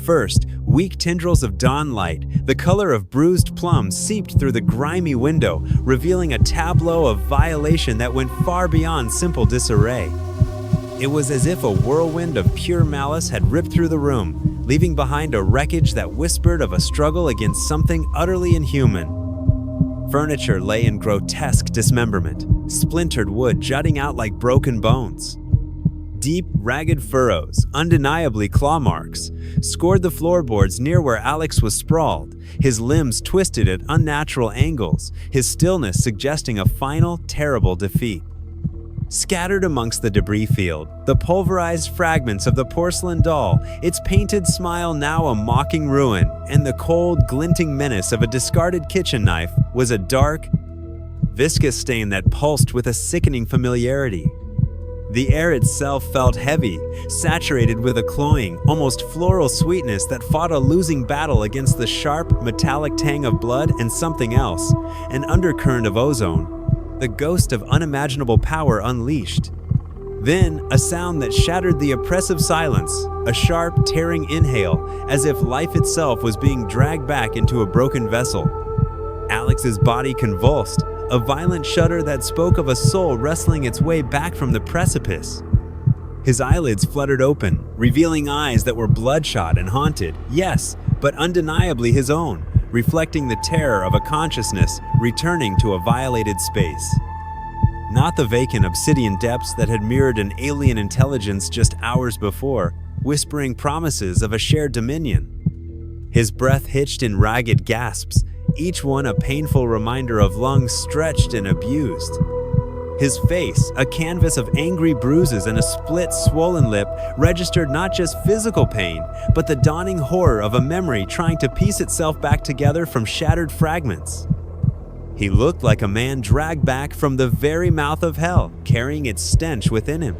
First, weak tendrils of dawn light, the color of bruised plums, seeped through the grimy window, revealing a tableau of violation that went far beyond simple disarray. It was as if a whirlwind of pure malice had ripped through the room, leaving behind a wreckage that whispered of a struggle against something utterly inhuman. Furniture lay in grotesque dismemberment, splintered wood jutting out like broken bones. Deep, ragged furrows, undeniably claw marks, scored the floorboards near where Alex was sprawled, his limbs twisted at unnatural angles, his stillness suggesting a final, terrible defeat. Scattered amongst the debris field, the pulverized fragments of the porcelain doll, its painted smile now a mocking ruin, and the cold, glinting menace of a discarded kitchen knife was a dark, viscous stain that pulsed with a sickening familiarity. The air itself felt heavy, saturated with a cloying, almost floral sweetness that fought a losing battle against the sharp, metallic tang of blood and something else, an undercurrent of ozone, the ghost of unimaginable power unleashed. Then, a sound that shattered the oppressive silence, a sharp, tearing inhale, as if life itself was being dragged back into a broken vessel. Alex's body convulsed, a violent shudder that spoke of a soul wrestling its way back from the precipice. His eyelids fluttered open, revealing eyes that were bloodshot and haunted, yes, but undeniably his own, reflecting the terror of a consciousness returning to a violated space. Not the vacant obsidian depths that had mirrored an alien intelligence just hours before, whispering promises of a shared dominion. His breath hitched in ragged gasps, each one a painful reminder of lungs stretched and abused. His face, a canvas of angry bruises and a split, swollen lip, registered not just physical pain, but the dawning horror of a memory trying to piece itself back together from shattered fragments. He looked like a man dragged back from the very mouth of hell, carrying its stench within him.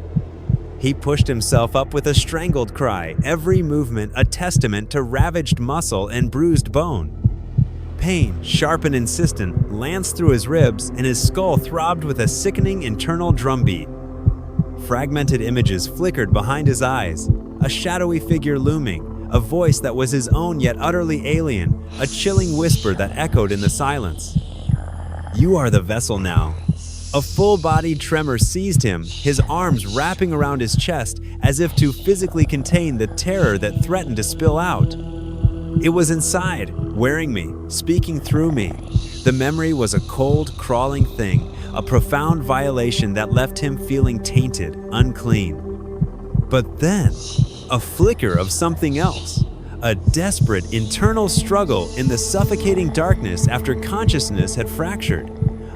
He pushed himself up with a strangled cry, every movement a testament to ravaged muscle and bruised bone. Pain, sharp and insistent, lanced through his ribs, and his skull throbbed with a sickening internal drumbeat. Fragmented images flickered behind his eyes, a shadowy figure looming, a voice that was his own yet utterly alien, a chilling whisper that echoed in the silence. "You are the vessel now." A full-bodied tremor seized him, his arms wrapping around his chest as if to physically contain the terror that threatened to spill out. It was inside, wearing me, speaking through me. The memory was a cold, crawling thing, a profound violation that left him feeling tainted, unclean. But then, a flicker of something else, a desperate internal struggle in the suffocating darkness after consciousness had fractured,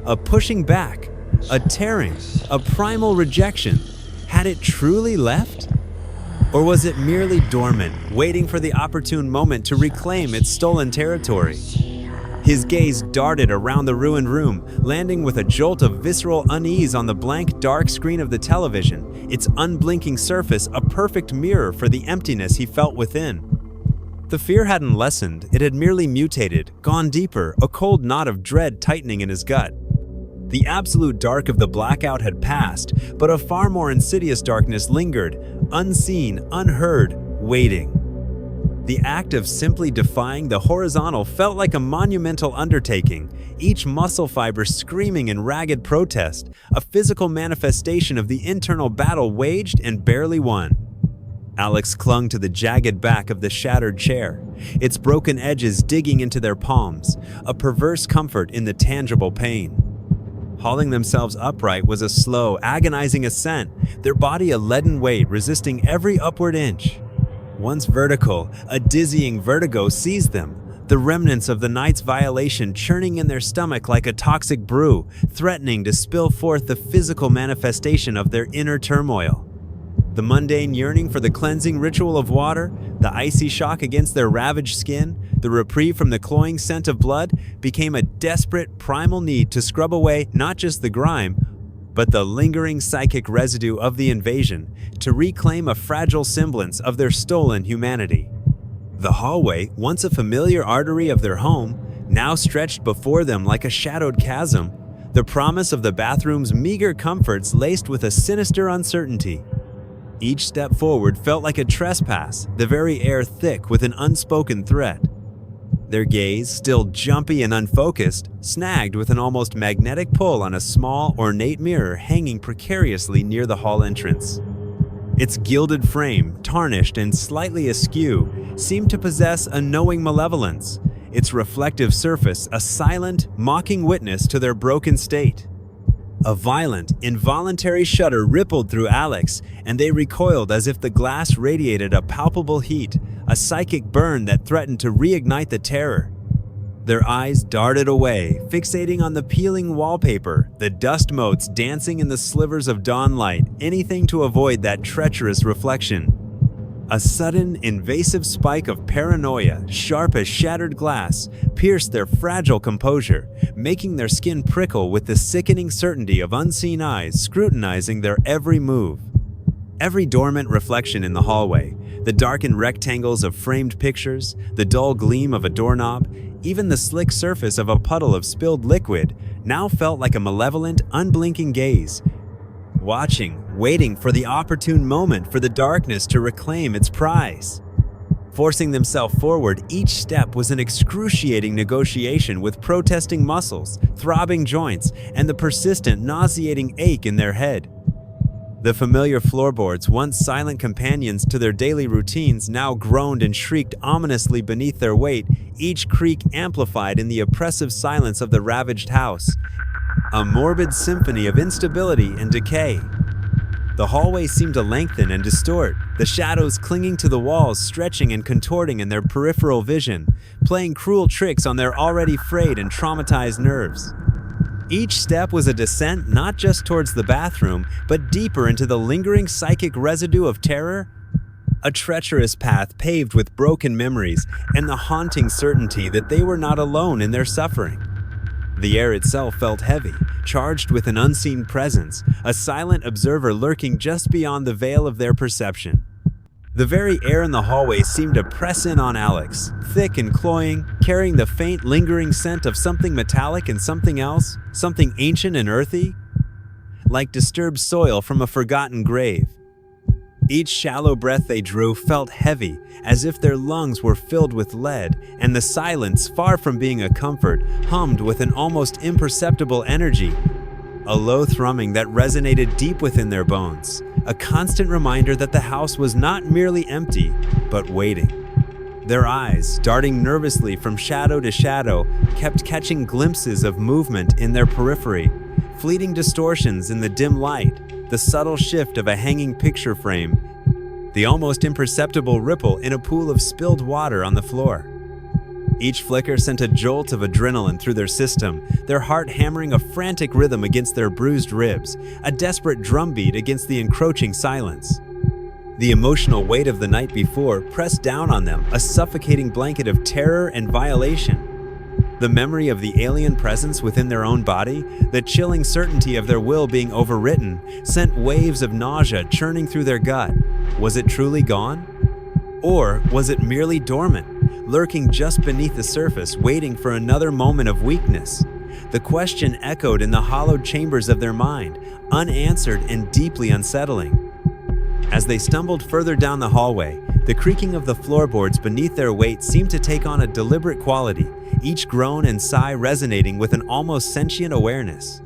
a pushing back, a tearing, a primal rejection. Had it truly left? Or was it merely dormant, waiting for the opportune moment to reclaim its stolen territory? His gaze darted around the ruined room, landing with a jolt of visceral unease on the blank, dark screen of the television, its unblinking surface a perfect mirror for the emptiness he felt within. The fear hadn't lessened, it had merely mutated, gone deeper, a cold knot of dread tightening in his gut. The absolute dark of the blackout had passed, but a far more insidious darkness lingered, unseen, unheard, waiting. The act of simply defying the horizontal felt like a monumental undertaking, each muscle fiber screaming in ragged protest, a physical manifestation of the internal battle waged and barely won. Alex clung to the jagged back of the shattered chair, its broken edges digging into their palms, a perverse comfort in the tangible pain. Hauling themselves upright was a slow, agonizing ascent, their body a leaden weight resisting every upward inch. Once vertical, a dizzying vertigo seized them, the remnants of the night's violation churning in their stomach like a toxic brew, threatening to spill forth the physical manifestation of their inner turmoil. The mundane yearning for the cleansing ritual of water, the icy shock against their ravaged skin, the reprieve from the cloying scent of blood became a desperate, primal need to scrub away not just the grime, but the lingering psychic residue of the invasion, to reclaim a fragile semblance of their stolen humanity. The hallway, once a familiar artery of their home, now stretched before them like a shadowed chasm, the promise of the bathroom's meager comforts laced with a sinister uncertainty. Each step forward felt like a trespass, the very air thick with an unspoken threat. Their gaze, still jumpy and unfocused, snagged with an almost magnetic pull on a small, ornate mirror hanging precariously near the hall entrance. Its gilded frame, tarnished and slightly askew, seemed to possess a knowing malevolence, its reflective surface a silent, mocking witness to their broken state. A violent, involuntary shudder rippled through Alex, and they recoiled as if the glass radiated a palpable heat, a psychic burn that threatened to reignite the terror. Their eyes darted away, fixating on the peeling wallpaper, the dust motes dancing in the slivers of dawn light, anything to avoid that treacherous reflection. A sudden, invasive spike of paranoia, sharp as shattered glass, pierced their fragile composure, making their skin prickle with the sickening certainty of unseen eyes scrutinizing their every move. Every dormant reflection in the hallway, the darkened rectangles of framed pictures, the dull gleam of a doorknob, even the slick surface of a puddle of spilled liquid, now felt like a malevolent, unblinking gaze, watching, waiting for the opportune moment for the darkness to reclaim its prize. Forcing themselves forward, each step was an excruciating negotiation with protesting muscles, throbbing joints, and the persistent, nauseating ache in their head. The familiar floorboards, once silent companions to their daily routines, now groaned and shrieked ominously beneath their weight, each creak amplified in the oppressive silence of the ravaged house. A morbid symphony of instability and decay. The hallway seemed to lengthen and distort, the shadows clinging to the walls stretching and contorting in their peripheral vision, playing cruel tricks on their already frayed and traumatized nerves. Each step was a descent not just towards the bathroom, but deeper into the lingering psychic residue of terror. A treacherous path paved with broken memories and the haunting certainty that they were not alone in their suffering. The air itself felt heavy, charged with an unseen presence, a silent observer lurking just beyond the veil of their perception. The very air in the hallway seemed to press in on Alex, thick and cloying, carrying the faint, lingering scent of something metallic and something else, something ancient and earthy, like disturbed soil from a forgotten grave. Each shallow breath they drew felt heavy, as if their lungs were filled with lead, and the silence, far from being a comfort, hummed with an almost imperceptible energy, a low thrumming that resonated deep within their bones, a constant reminder that the house was not merely empty, but waiting. Their eyes, darting nervously from shadow to shadow, kept catching glimpses of movement in their periphery, fleeting distortions in the dim light, the subtle shift of a hanging picture frame, the almost imperceptible ripple in a pool of spilled water on the floor. Each flicker sent a jolt of adrenaline through their system, their heart hammering a frantic rhythm against their bruised ribs, a desperate drumbeat against the encroaching silence. The emotional weight of the night before pressed down on them, a suffocating blanket of terror and violation. The memory of the alien presence within their own body, the chilling certainty of their will being overwritten, sent waves of nausea churning through their gut. Was it truly gone? Or was it merely dormant, lurking just beneath the surface, waiting for another moment of weakness? The question echoed in the hollowed chambers of their mind, unanswered and deeply unsettling. As they stumbled further down the hallway, the creaking of the floorboards beneath their weight seemed to take on a deliberate quality, each groan and sigh resonating with an almost sentient awareness.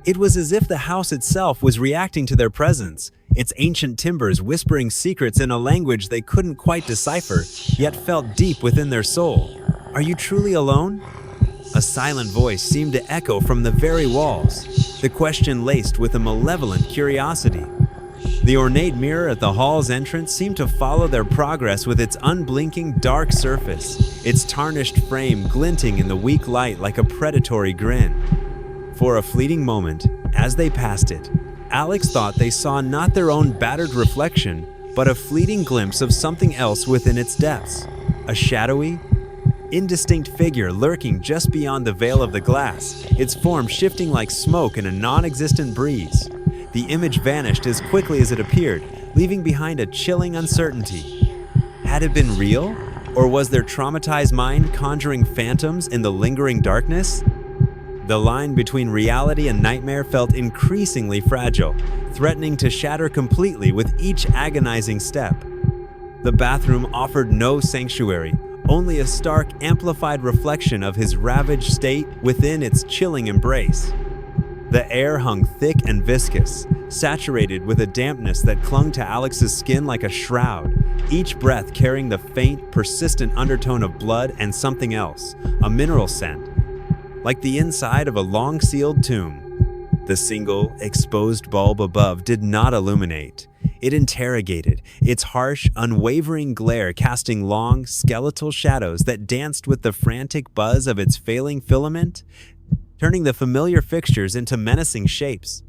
It was as if the house itself was reacting to their presence, its ancient timbers whispering secrets in a language they couldn't quite decipher, yet felt deep within their soul. "Are you truly alone?" A silent voice seemed to echo from the very walls, the question laced with a malevolent curiosity. The ornate mirror at the hall's entrance seemed to follow their progress with its unblinking dark surface, its tarnished frame glinting in the weak light like a predatory grin. For a fleeting moment, as they passed it, Alex thought they saw not their own battered reflection, but a fleeting glimpse of something else within its depths, a shadowy, indistinct figure lurking just beyond the veil of the glass, its form shifting like smoke in a non-existent breeze. The image vanished as quickly as it appeared, leaving behind a chilling uncertainty. Had it been real? Or was their traumatized mind conjuring phantoms in the lingering darkness? The line between reality and nightmare felt increasingly fragile, threatening to shatter completely with each agonizing step. The bathroom offered no sanctuary, only a stark, amplified reflection of his ravaged state within its chilling embrace. The air hung thick and viscous, saturated with a dampness that clung to Alex's skin like a shroud, each breath carrying the faint, persistent undertone of blood and something else, a mineral scent, like the inside of a long-sealed tomb. The single, exposed bulb above did not illuminate. It interrogated, its harsh, unwavering glare casting long, skeletal shadows that danced with the frantic buzz of its failing filament, turning the familiar fixtures into menacing shapes.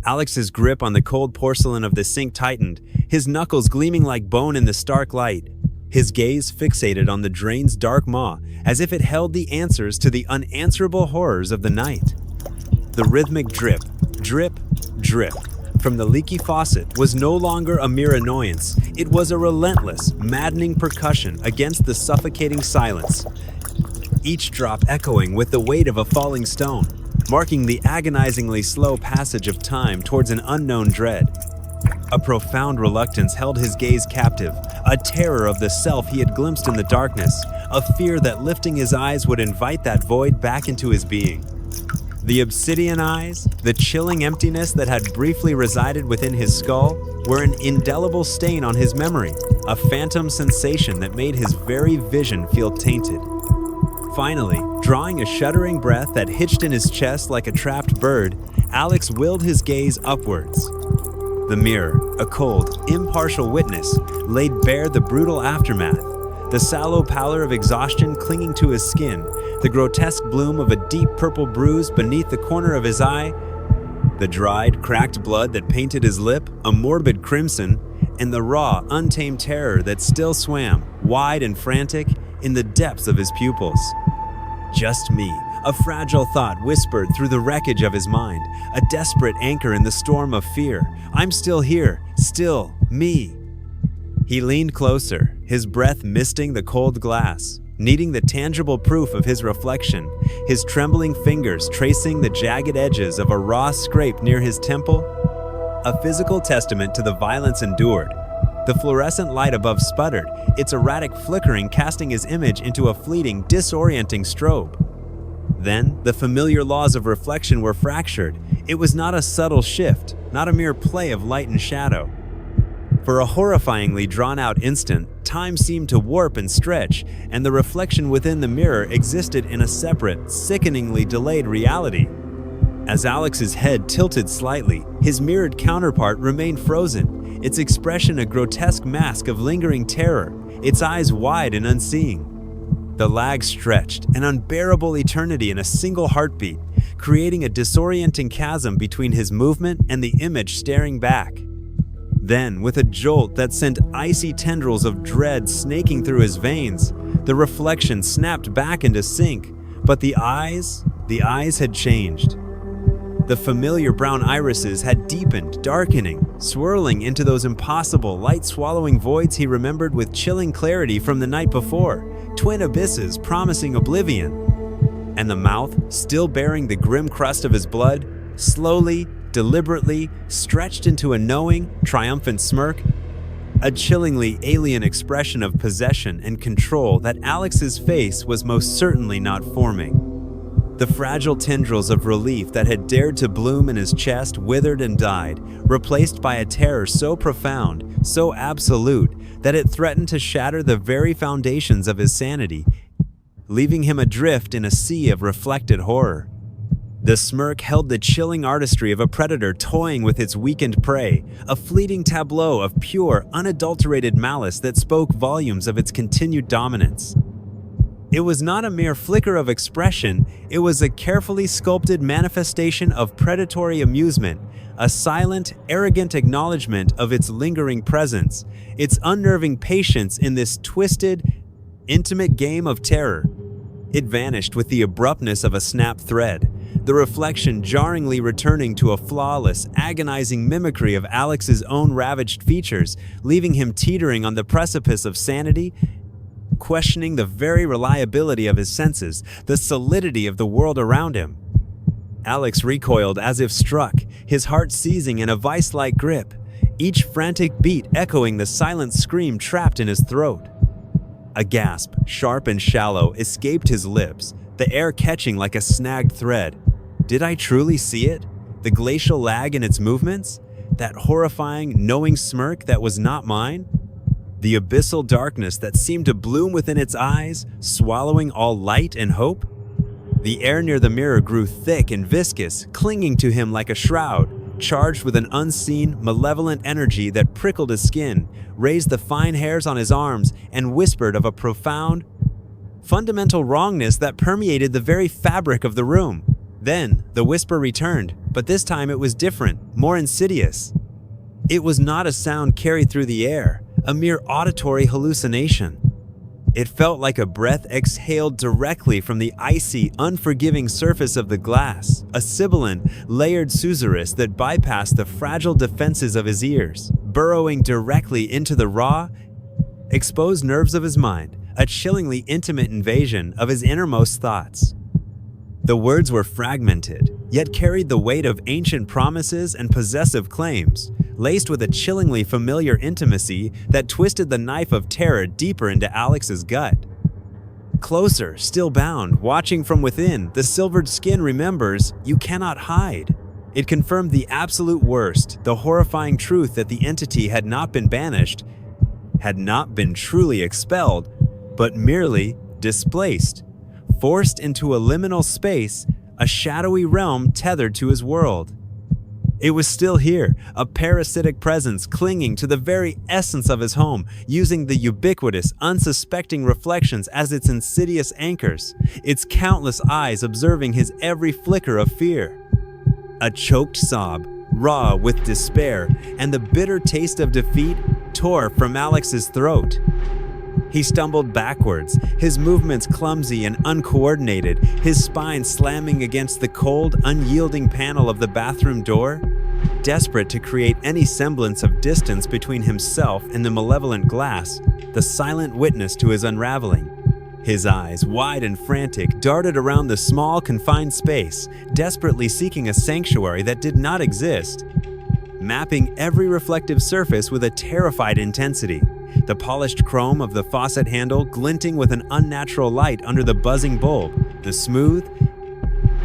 Alex's grip on the cold porcelain of the sink tightened, his knuckles gleaming like bone in the stark light. His gaze fixated on the drain's dark maw, as if it held the answers to the unanswerable horrors of the night. The rhythmic drip, drip, drip from the leaky faucet was no longer a mere annoyance. It was a relentless, maddening percussion against the suffocating silence, each drop echoing with the weight of a falling stone, marking the agonizingly slow passage of time towards an unknown dread. A profound reluctance held his gaze captive, a terror of the self he had glimpsed in the darkness, a fear that lifting his eyes would invite that void back into his being. The obsidian eyes, the chilling emptiness that had briefly resided within his skull, were an indelible stain on his memory, a phantom sensation that made his very vision feel tainted. Finally, drawing a shuddering breath that hitched in his chest like a trapped bird, Alex willed his gaze upwards. The mirror, a cold, impartial witness, laid bare the brutal aftermath, the sallow pallor of exhaustion clinging to his skin, the grotesque bloom of a deep purple bruise beneath the corner of his eye, the dried, cracked blood that painted his lip a morbid crimson, and the raw, untamed terror that still swam, wide and frantic, in the depths of his pupils. Just me, a fragile thought whispered through the wreckage of his mind, a desperate anchor in the storm of fear. I'm still here, still me. He leaned closer, his breath misting the cold glass, needing the tangible proof of his reflection, his trembling fingers tracing the jagged edges of a raw scrape near his temple, a physical testament to the violence endured. The fluorescent light above sputtered, its erratic flickering casting his image into a fleeting, disorienting strobe. Then, the familiar laws of reflection were fractured. It was not a subtle shift, not a mere play of light and shadow. For a horrifyingly drawn-out instant, time seemed to warp and stretch, and the reflection within the mirror existed in a separate, sickeningly delayed reality. As Alex's head tilted slightly, his mirrored counterpart remained frozen, its expression a grotesque mask of lingering terror, its eyes wide and unseeing. The lag stretched, an unbearable eternity in a single heartbeat, creating a disorienting chasm between his movement and the image staring back. Then, with a jolt that sent icy tendrils of dread snaking through his veins, the reflection snapped back into sync, but the eyes had changed. The familiar brown irises had deepened, darkening, swirling into those impossible, light-swallowing voids he remembered with chilling clarity from the night before, twin abysses promising oblivion. And the mouth, still bearing the grim crust of his blood, slowly, deliberately stretched into a knowing, triumphant smirk, a chillingly alien expression of possession and control that Alex's face was most certainly not forming. The fragile tendrils of relief that had dared to bloom in his chest withered and died, replaced by a terror so profound, so absolute, that it threatened to shatter the very foundations of his sanity, leaving him adrift in a sea of reflected horror. The smirk held the chilling artistry of a predator toying with its weakened prey, a fleeting tableau of pure, unadulterated malice that spoke volumes of its continued dominance. It was not a mere flicker of expression, it was a carefully sculpted manifestation of predatory amusement, a silent, arrogant acknowledgement of its lingering presence, its unnerving patience in this twisted, intimate game of terror. It vanished with the abruptness of a snapped thread, the reflection jarringly returning to a flawless, agonizing mimicry of Alex's own ravaged features, leaving him teetering on the precipice of sanity, questioning the very reliability of his senses, the solidity of the world around him. Alex recoiled as if struck, his heart seizing in a vice-like grip, each frantic beat echoing the silent scream trapped in his throat. A gasp, sharp and shallow, escaped his lips, the air catching like a snagged thread. Did I truly see it? The glacial lag in its movements? That horrifying, knowing smirk that was not mine? The abyssal darkness that seemed to bloom within its eyes, swallowing all light and hope? The air near the mirror grew thick and viscous, clinging to him like a shroud, charged with an unseen, malevolent energy that prickled his skin, raised the fine hairs on his arms, and whispered of a profound, fundamental wrongness that permeated the very fabric of the room. Then, the whisper returned, but this time it was different, more insidious. It was not a sound carried through the air, a mere auditory hallucination. It felt like a breath exhaled directly from the icy, unforgiving surface of the glass, a sibilant, layered susurrus that bypassed the fragile defenses of his ears, burrowing directly into the raw, exposed nerves of his mind, a chillingly intimate invasion of his innermost thoughts. The words were fragmented, yet carried the weight of ancient promises and possessive claims, laced with a chillingly familiar intimacy that twisted the knife of terror deeper into Alex's gut. Closer, still bound, watching from within, the silvered skin remembers, you cannot hide. It confirmed the absolute worst, the horrifying truth that the entity had not been banished, had not been truly expelled, but merely displaced, forced into a liminal space, a shadowy realm tethered to his world. It was still here, a parasitic presence clinging to the very essence of his home, using the ubiquitous, unsuspecting reflections as its insidious anchors, its countless eyes observing his every flicker of fear. A choked sob, raw with despair, and the bitter taste of defeat tore from Alex's throat. He stumbled backwards, his movements clumsy and uncoordinated, his spine slamming against the cold, unyielding panel of the bathroom door. Desperate to create any semblance of distance between himself and the malevolent glass, the silent witness to his unraveling. His eyes, wide and frantic, darted around the small, confined space, desperately seeking a sanctuary that did not exist, mapping every reflective surface with a terrified intensity. The polished chrome of the faucet handle glinting with an unnatural light under the buzzing bulb, the smooth,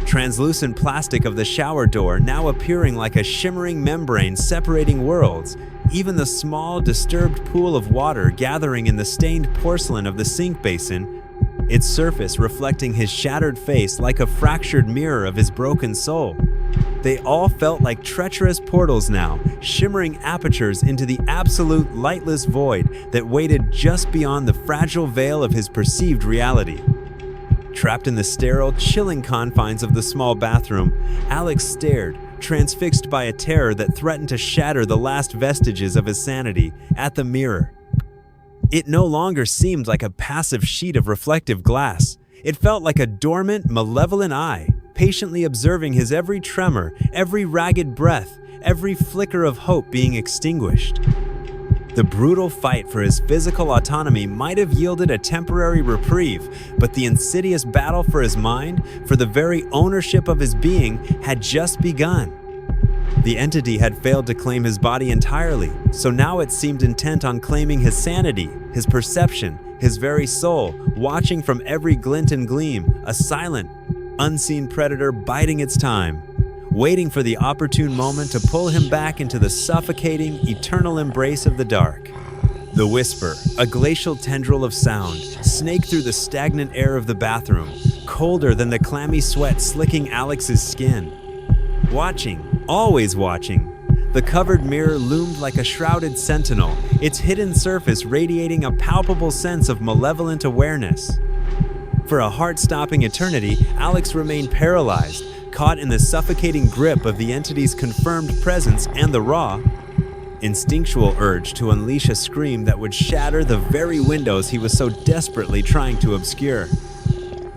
translucent plastic of the shower door now appearing like a shimmering membrane separating worlds, even the small, disturbed pool of water gathering in the stained porcelain of the sink basin, its surface reflecting his shattered face like a fractured mirror of his broken soul. They all felt like treacherous portals now, shimmering apertures into the absolute lightless void that waited just beyond the fragile veil of his perceived reality. Trapped in the sterile, chilling confines of the small bathroom, Alex stared, transfixed by a terror that threatened to shatter the last vestiges of his sanity, at the mirror. It no longer seemed like a passive sheet of reflective glass. It felt like a dormant, malevolent eye, patiently observing his every tremor, every ragged breath, every flicker of hope being extinguished. The brutal fight for his physical autonomy might have yielded a temporary reprieve, but the insidious battle for his mind, for the very ownership of his being, had just begun. The entity had failed to claim his body entirely, so now it seemed intent on claiming his sanity, his perception, his very soul, watching from every glint and gleam, a silent, unseen predator biding its time, waiting for the opportune moment to pull him back into the suffocating, eternal embrace of the dark. The whisper, a glacial tendril of sound, snaked through the stagnant air of the bathroom, colder than the clammy sweat slicking Alex's skin. Watching, always watching, the covered mirror loomed like a shrouded sentinel, its hidden surface radiating a palpable sense of malevolent awareness. For a heart-stopping eternity, Alex remained paralyzed, caught in the suffocating grip of the entity's confirmed presence and the raw, instinctual urge to unleash a scream that would shatter the very windows he was so desperately trying to obscure.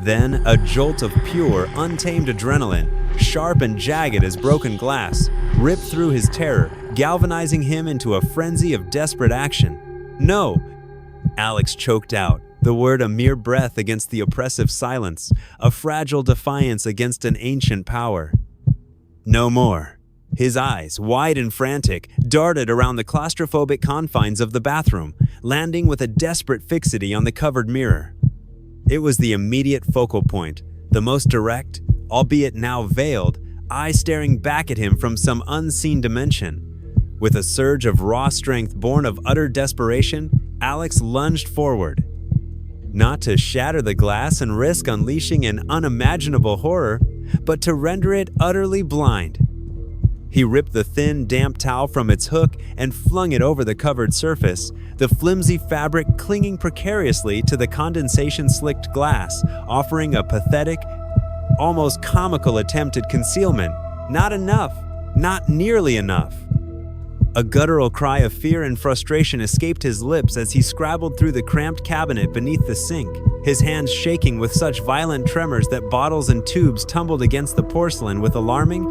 Then, a jolt of pure, untamed adrenaline, sharp and jagged as broken glass, ripped through his terror, galvanizing him into a frenzy of desperate action. "No!" Alex choked out, the word a mere breath against the oppressive silence, a fragile defiance against an ancient power. No more. His eyes, wide and frantic, darted around the claustrophobic confines of the bathroom, landing with a desperate fixity on the covered mirror. It was the immediate focal point, the most direct, albeit now veiled, eye staring back at him from some unseen dimension. With a surge of raw strength born of utter desperation, Alex lunged forward. Not to shatter the glass and risk unleashing an unimaginable horror, but to render it utterly blind. He ripped the thin, damp towel from its hook and flung it over the covered surface, the flimsy fabric clinging precariously to the condensation-slicked glass, offering a pathetic, almost comical attempt at concealment. Not enough. Not nearly enough. A guttural cry of fear and frustration escaped his lips as he scrabbled through the cramped cabinet beneath the sink, his hands shaking with such violent tremors that bottles and tubes tumbled against the porcelain with alarming,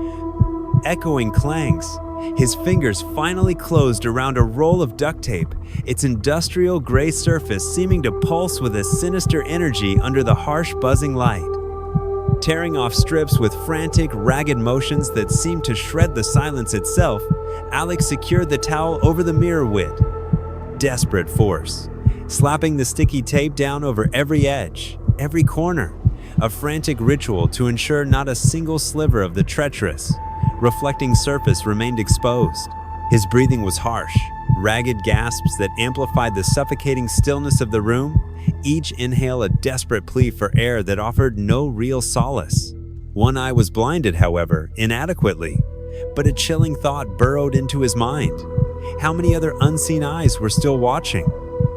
echoing clangs. His fingers finally closed around a roll of duct tape, its industrial gray surface seeming to pulse with a sinister energy under the harsh buzzing light. Tearing off strips with frantic, ragged motions that seemed to shred the silence itself, Alex secured the towel over the mirror with desperate force, slapping the sticky tape down over every edge, every corner, a frantic ritual to ensure not a single sliver of the treacherous, reflecting surface remained exposed. His breathing was harsh, ragged gasps that amplified the suffocating stillness of the room, each inhale a desperate plea for air that offered no real solace. One eye was blinded, however, inadequately, but a chilling thought burrowed into his mind. How many other unseen eyes were still watching?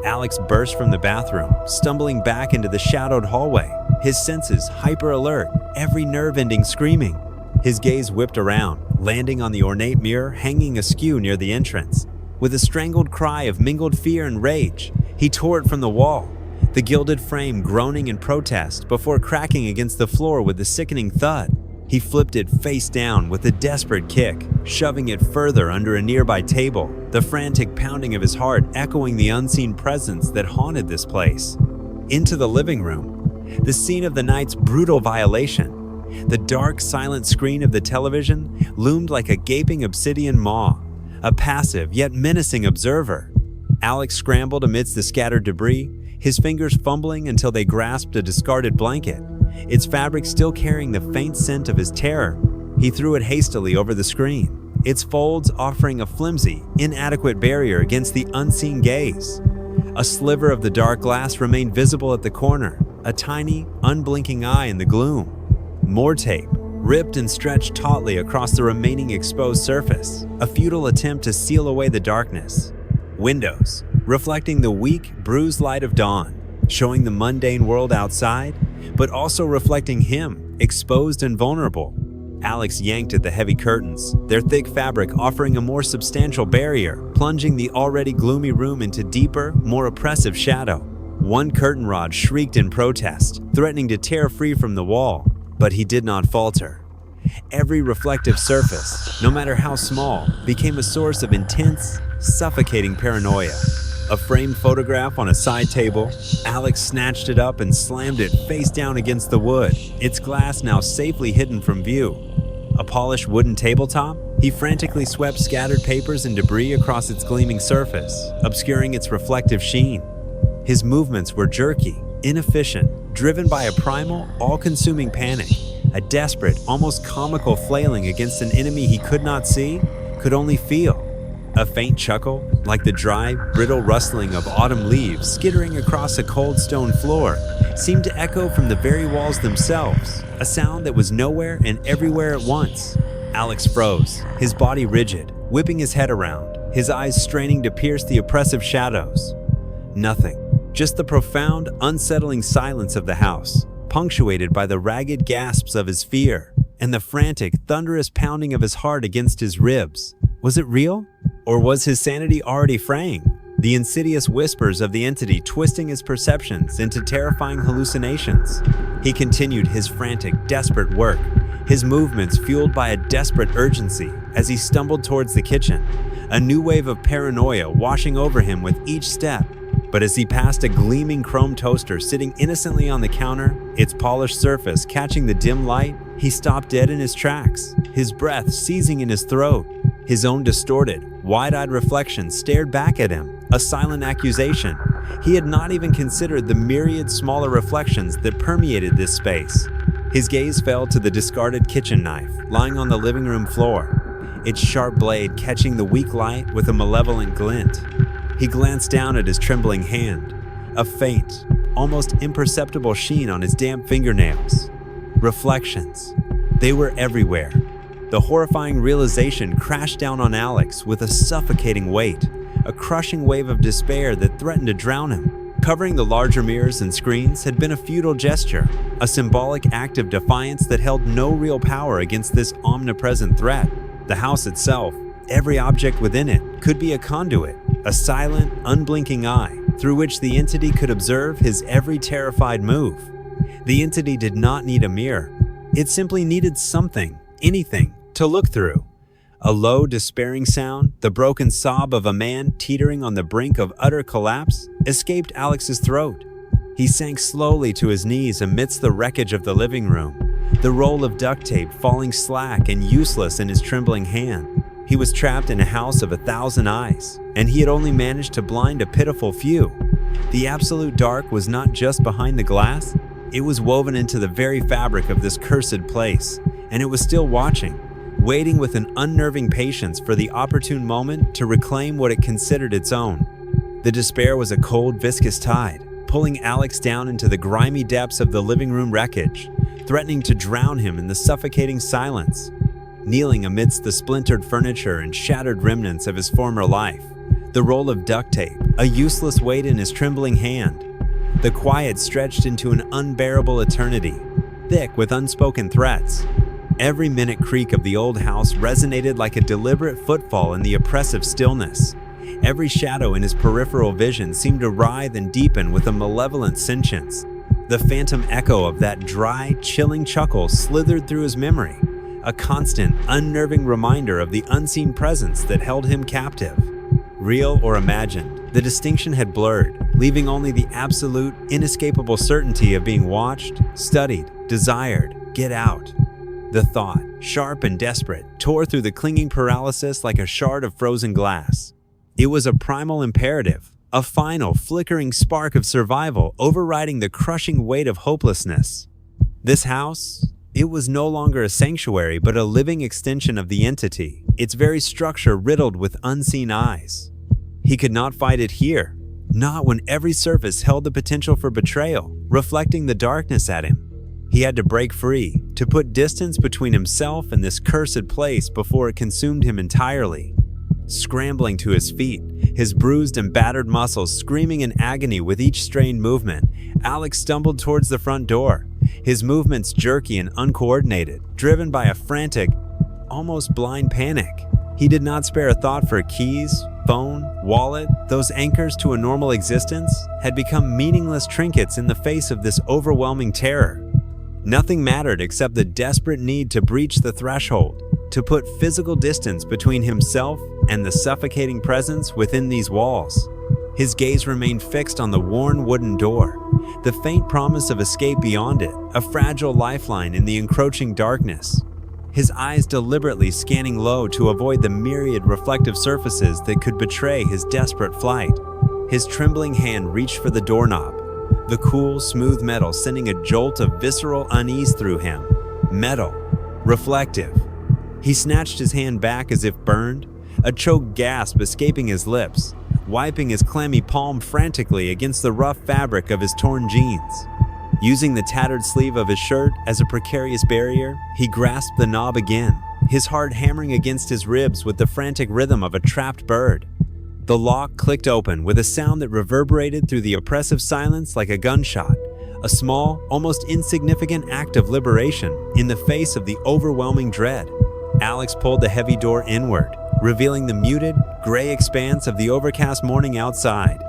Alex burst from the bathroom, stumbling back into the shadowed hallway, his senses hyper-alert, every nerve ending screaming. His gaze whipped around, landing on the ornate mirror hanging askew near the entrance. With a strangled cry of mingled fear and rage, he tore it from the wall, the gilded frame groaning in protest before cracking against the floor with a sickening thud. He flipped it face down with a desperate kick, shoving it further under a nearby table, the frantic pounding of his heart echoing the unseen presence that haunted this place. Into the living room, the scene of the night's brutal violation. The dark, silent screen of the television loomed like a gaping obsidian maw, a passive yet menacing observer. Alex scrambled amidst the scattered debris, his fingers fumbling until they grasped a discarded blanket, its fabric still carrying the faint scent of his terror. He threw it hastily over the screen, its folds offering a flimsy, inadequate barrier against the unseen gaze. A sliver of the dark glass remained visible at the corner, a tiny, unblinking eye in the gloom. More tape, ripped and stretched tautly across the remaining exposed surface, a futile attempt to seal away the darkness. Windows, reflecting the weak, bruised light of dawn, showing the mundane world outside, but also reflecting him, exposed and vulnerable. Alex yanked at the heavy curtains, their thick fabric offering a more substantial barrier, plunging the already gloomy room into deeper, more oppressive shadow. One curtain rod shrieked in protest, threatening to tear free from the wall, but he did not falter. Every reflective surface, no matter how small, became a source of intense, suffocating paranoia. A framed photograph on a side table, Alex snatched it up and slammed it face down against the wood, its glass now safely hidden from view. A polished wooden tabletop, he frantically swept scattered papers and debris across its gleaming surface, obscuring its reflective sheen. His movements were jerky, inefficient, driven by a primal, all-consuming panic, a desperate, almost comical flailing against an enemy he could not see, could only feel. A faint chuckle, like the dry, brittle rustling of autumn leaves skittering across a cold stone floor, seemed to echo from the very walls themselves, a sound that was nowhere and everywhere at once. Alex froze, his body rigid, whipping his head around, his eyes straining to pierce the oppressive shadows. Nothing. Just the profound, unsettling silence of the house, punctuated by the ragged gasps of his fear and the frantic, thunderous pounding of his heart against his ribs. Was it real? Or was his sanity already fraying? The insidious whispers of the entity twisting his perceptions into terrifying hallucinations. He continued his frantic, desperate work, his movements fueled by a desperate urgency as he stumbled towards the kitchen, a new wave of paranoia washing over him with each step. But as he passed a gleaming chrome toaster sitting innocently on the counter, its polished surface catching the dim light, He stopped dead in his tracks, his breath seizing in his throat. His own distorted, wide-eyed reflection stared back at him, a silent accusation. He had not even considered the myriad smaller reflections that permeated this space. His gaze fell to the discarded kitchen knife, lying on the living room floor, its sharp blade catching the weak light with a malevolent glint. He glanced down at his trembling hand, a faint, almost imperceptible sheen on his damp fingernails. Reflections. They were everywhere. The horrifying realization crashed down on Alex with a suffocating weight, a crushing wave of despair that threatened to drown him. Covering the larger mirrors and screens had been a futile gesture, a symbolic act of defiance that held no real power against this omnipresent threat. The house itself, every object within it, could be a conduit, a silent, unblinking eye through which the entity could observe his every terrified move. The entity did not need a mirror. It simply needed something, anything, to look through. A low, despairing sound, the broken sob of a man teetering on the brink of utter collapse, escaped Alex's throat. He sank slowly to his knees amidst the wreckage of the living room, the roll of duct tape falling slack and useless in his trembling hand. He was trapped in a house of 1,000 eyes, and he had only managed to blind a pitiful few. The absolute dark was not just behind the glass, it was woven into the very fabric of this cursed place, and it was still watching, waiting with an unnerving patience for the opportune moment to reclaim what it considered its own. The despair was a cold, viscous tide, pulling Alex down into the grimy depths of the living room wreckage, threatening to drown him in the suffocating silence. Kneeling amidst the splintered furniture and shattered remnants of his former life, the roll of duct tape, a useless weight in his trembling hand, the quiet stretched into an unbearable eternity, thick with unspoken threats. Every minute creak of the old house resonated like a deliberate footfall in the oppressive stillness. Every shadow in his peripheral vision seemed to writhe and deepen with a malevolent sentience. The phantom echo of that dry, chilling chuckle slithered through his memory, a constant, unnerving reminder of the unseen presence that held him captive. Real or imagined, the distinction had blurred, leaving only the absolute, inescapable certainty of being watched, studied, desired. Get out. The thought, sharp and desperate, tore through the clinging paralysis like a shard of frozen glass. It was a primal imperative, a final, flickering spark of survival overriding the crushing weight of hopelessness. This house, it was no longer a sanctuary but a living extension of the entity, its very structure riddled with unseen eyes. He could not fight it here, not when every surface held the potential for betrayal, reflecting the darkness at him. He had to break free, to put distance between himself and this cursed place before it consumed him entirely. Scrambling to his feet, his bruised and battered muscles screaming in agony with each strained movement, Alex stumbled towards the front door, his movements jerky and uncoordinated, driven by a frantic, almost blind panic. He did not spare a thought for keys, phone, wallet. Those anchors to a normal existence had become meaningless trinkets in the face of this overwhelming terror. Nothing mattered except the desperate need to breach the threshold, to put physical distance between himself and the suffocating presence within these walls. His gaze remained fixed on the worn wooden door, the faint promise of escape beyond it, a fragile lifeline in the encroaching darkness. His eyes deliberately scanning low to avoid the myriad reflective surfaces that could betray his desperate flight. His trembling hand reached for the doorknob, the cool, smooth metal sending a jolt of visceral unease through him. Metal. Reflective. He snatched his hand back as if burned, a choked gasp escaping his lips, wiping his clammy palm frantically against the rough fabric of his torn jeans. Using the tattered sleeve of his shirt as a precarious barrier, he grasped the knob again, his heart hammering against his ribs with the frantic rhythm of a trapped bird. The lock clicked open with a sound that reverberated through the oppressive silence like a gunshot, a small, almost insignificant act of liberation in the face of the overwhelming dread. Alex pulled the heavy door inward, revealing the muted, gray expanse of the overcast morning outside,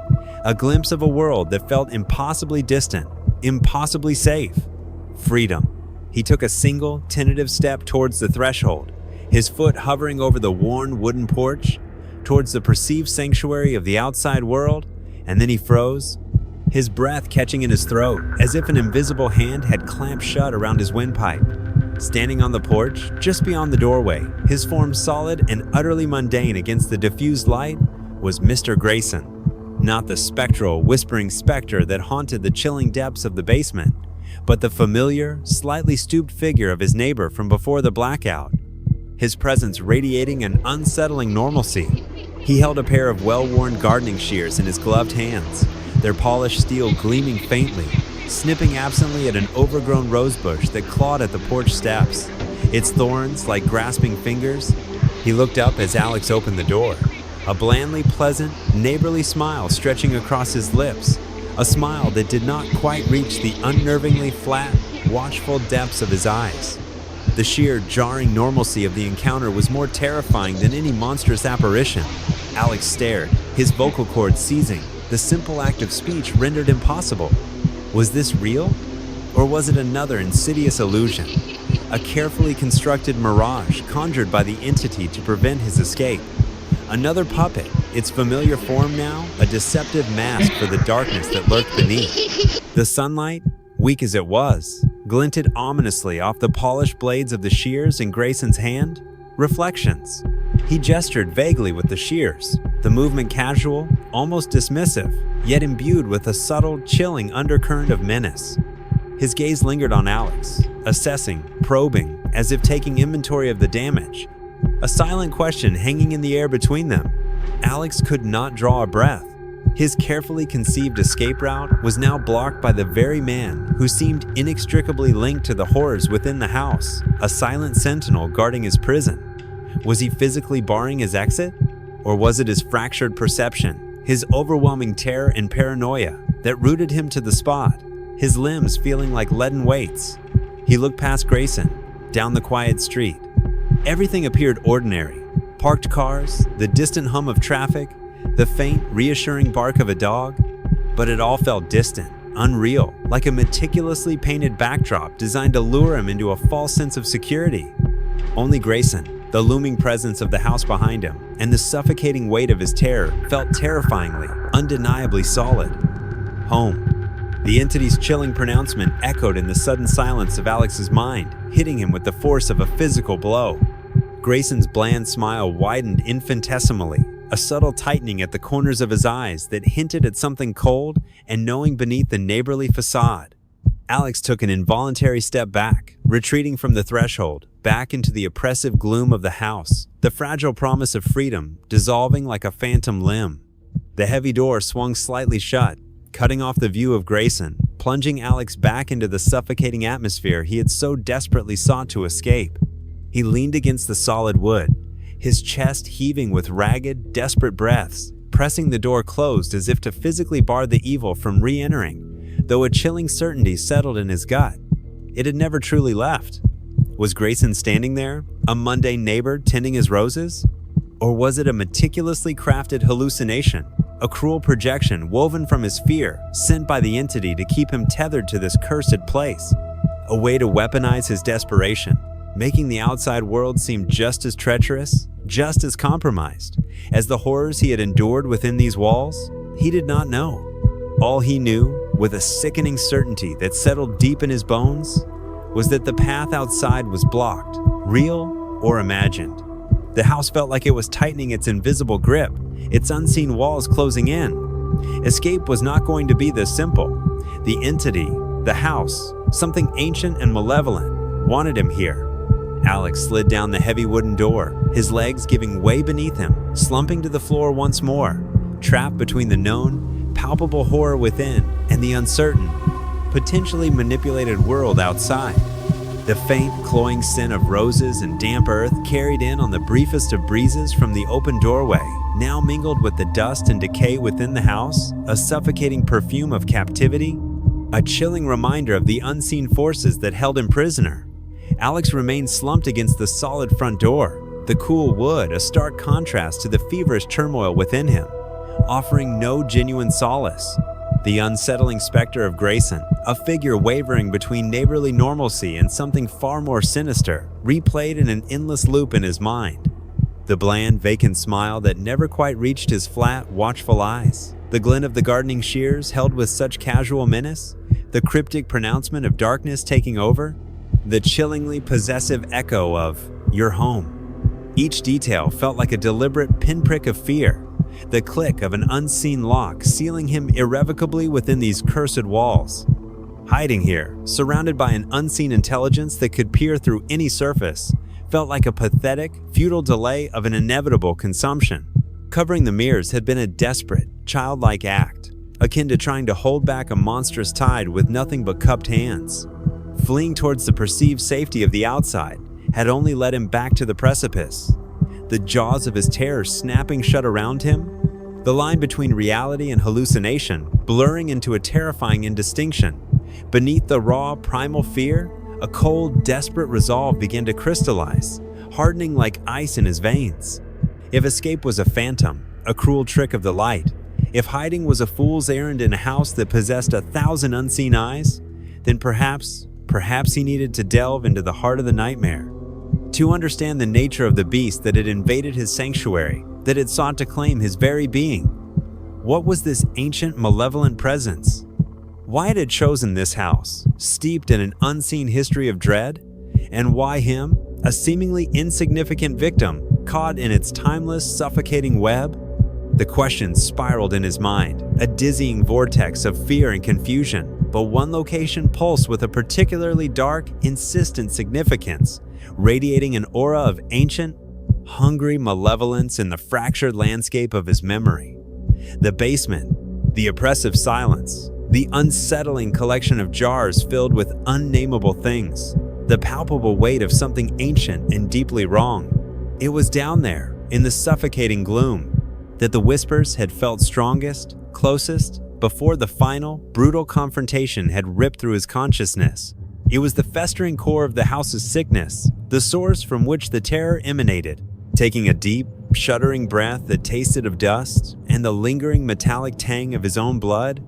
a glimpse of a world that felt impossibly distant, impossibly safe. Freedom. He took a single, tentative step towards the threshold, his foot hovering over the worn wooden porch, towards the perceived sanctuary of the outside world, and then he froze, his breath catching in his throat as if an invisible hand had clamped shut around his windpipe. Standing on the porch, just beyond the doorway, his form solid and utterly mundane against the diffused light, was Mr. Grayson. Not the spectral, whispering specter that haunted the chilling depths of the basement, but the familiar, slightly stooped figure of his neighbor from before the blackout. His presence radiating an unsettling normalcy. He held a pair of well-worn gardening shears in his gloved hands, their polished steel gleaming faintly, snipping absently at an overgrown rosebush that clawed at the porch steps, its thorns like grasping fingers. He looked up as Alex opened the door, a blandly pleasant, neighborly smile stretching across his lips, a smile that did not quite reach the unnervingly flat, watchful depths of his eyes. The sheer, jarring normalcy of the encounter was more terrifying than any monstrous apparition. Alex stared, his vocal cords seizing, the simple act of speech rendered impossible. Was this real? Or was it another insidious illusion? A carefully constructed mirage conjured by the entity to prevent his escape? Another puppet, its familiar form now a deceptive mask for the darkness that lurked beneath. The sunlight, weak as it was, glinted ominously off the polished blades of the shears in Grayson's hand. Reflections. He gestured vaguely with the shears, the movement casual, almost dismissive, yet imbued with a subtle, chilling undercurrent of menace. His gaze lingered on Alex, assessing, probing, as if taking inventory of the damage. A silent question hanging in the air between them. Alex could not draw a breath. His carefully conceived escape route was now blocked by the very man who seemed inextricably linked to the horrors within the house, a silent sentinel guarding his prison. Was he physically barring his exit? Or was it his fractured perception, his overwhelming terror and paranoia that rooted him to the spot, his limbs feeling like leaden weights? He looked past Grayson, down the quiet street. Everything appeared ordinary. Parked cars, the distant hum of traffic, the faint, reassuring bark of a dog. But it all felt distant, unreal, like a meticulously painted backdrop designed to lure him into a false sense of security. Only Grayson, the looming presence of the house behind him, and the suffocating weight of his terror felt terrifyingly, undeniably solid. Home. The entity's chilling pronouncement echoed in the sudden silence of Alex's mind, hitting him with the force of a physical blow. Grayson's bland smile widened infinitesimally, a subtle tightening at the corners of his eyes that hinted at something cold and knowing beneath the neighborly facade. Alex took an involuntary step back, retreating from the threshold, back into the oppressive gloom of the house, the fragile promise of freedom dissolving like a phantom limb. The heavy door swung slightly shut, cutting off the view of Grayson, plunging Alex back into the suffocating atmosphere he had so desperately sought to escape. He leaned against the solid wood, his chest heaving with ragged, desperate breaths, pressing the door closed as if to physically bar the evil from re-entering, though a chilling certainty settled in his gut. It had never truly left. Was Grayson standing there, a mundane neighbor tending his roses? Or was it a meticulously crafted hallucination, a cruel projection woven from his fear, sent by the entity to keep him tethered to this cursed place? A way to weaponize his desperation, making the outside world seem just as treacherous, just as compromised, as the horrors he had endured within these walls? He did not know. All he knew, with a sickening certainty that settled deep in his bones, was that the path outside was blocked, real or imagined. The house felt like it was tightening its invisible grip, its unseen walls closing in. Escape was not going to be this simple. The entity, the house, something ancient and malevolent, wanted him here. Alex slid down the heavy wooden door, his legs giving way beneath him, slumping to the floor once more, trapped between the known, palpable horror within and the uncertain, potentially manipulated world outside. The faint, cloying scent of roses and damp earth carried in on the briefest of breezes from the open doorway, now mingled with the dust and decay within the house, a suffocating perfume of captivity, a chilling reminder of the unseen forces that held him prisoner. Alex remained slumped against the solid front door, the cool wood a stark contrast to the feverish turmoil within him, offering no genuine solace. The unsettling specter of Grayson, a figure wavering between neighborly normalcy and something far more sinister, replayed in an endless loop in his mind. The bland, vacant smile that never quite reached his flat, watchful eyes, the glint of the gardening shears held with such casual menace, the cryptic pronouncement of darkness taking over. the chillingly possessive echo of "your home." Each detail felt like a deliberate pinprick of fear, the click of an unseen lock sealing him irrevocably within these cursed walls. Hiding here, surrounded by an unseen intelligence that could peer through any surface, felt like a pathetic, futile delay of an inevitable consumption. Covering the mirrors had been a desperate, childlike act, akin to trying to hold back a monstrous tide with nothing but cupped hands. Fleeing towards the perceived safety of the outside had only led him back to the precipice, the jaws of his terror snapping shut around him, the line between reality and hallucination blurring into a terrifying indistinction. Beneath the raw, primal fear, a cold, desperate resolve began to crystallize, hardening like ice in his veins. If escape was a phantom, a cruel trick of the light, if hiding was a fool's errand in a house that possessed 1,000 unseen eyes, then perhaps he needed to delve into the heart of the nightmare, to understand the nature of the beast that had invaded his sanctuary, that had sought to claim his very being. What was this ancient, malevolent presence? Why it had chosen this house, steeped in an unseen history of dread? And why him, a seemingly insignificant victim, caught in its timeless, suffocating web? The questions spiraled in his mind, a dizzying vortex of fear and confusion, but one location pulsed with a particularly dark, insistent significance, radiating an aura of ancient, hungry malevolence in the fractured landscape of his memory. The basement, the oppressive silence, the unsettling collection of jars filled with unnameable things, the palpable weight of something ancient and deeply wrong. It was down there, in the suffocating gloom, that the whispers had felt strongest, closest, before the final, brutal confrontation had ripped through his consciousness. It was the festering core of the house's sickness, the source from which the terror emanated. Taking a deep, shuddering breath that tasted of dust and the lingering metallic tang of his own blood,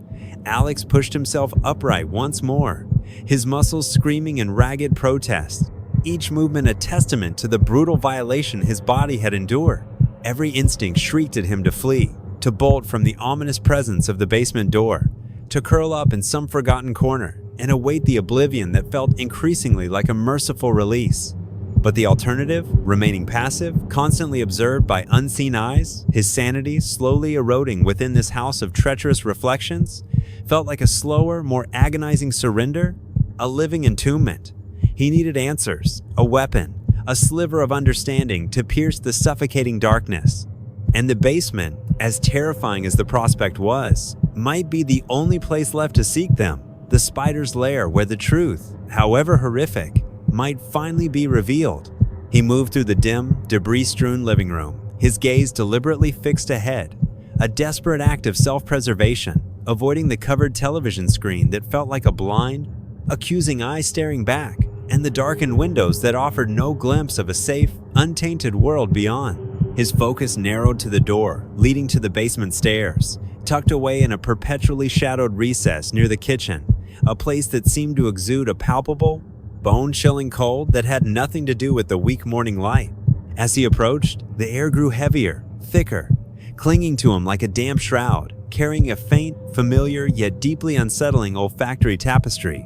Alex pushed himself upright once more, his muscles screaming in ragged protest, each movement a testament to the brutal violation his body had endured. Every instinct shrieked at him to flee, to bolt from the ominous presence of the basement door, to curl up in some forgotten corner and await the oblivion that felt increasingly like a merciful release. But the alternative, remaining passive, constantly observed by unseen eyes, his sanity slowly eroding within this house of treacherous reflections, felt like a slower, more agonizing surrender, a living entombment. He needed answers, a weapon, a sliver of understanding to pierce the suffocating darkness. And the basement, as terrifying as the prospect was, might be the only place left to seek them, the spider's lair where the truth, however horrific, might finally be revealed. He moved through the dim, debris-strewn living room, his gaze deliberately fixed ahead, a desperate act of self-preservation, avoiding the covered television screen that felt like a blind, accusing eye staring back, and the darkened windows that offered no glimpse of a safe, untainted world beyond. His focus narrowed to the door, leading to the basement stairs, tucked away in a perpetually shadowed recess near the kitchen, a place that seemed to exude a palpable, bone-chilling cold that had nothing to do with the weak morning light. As he approached, the air grew heavier, thicker, clinging to him like a damp shroud, carrying a faint, familiar, yet deeply unsettling olfactory tapestry.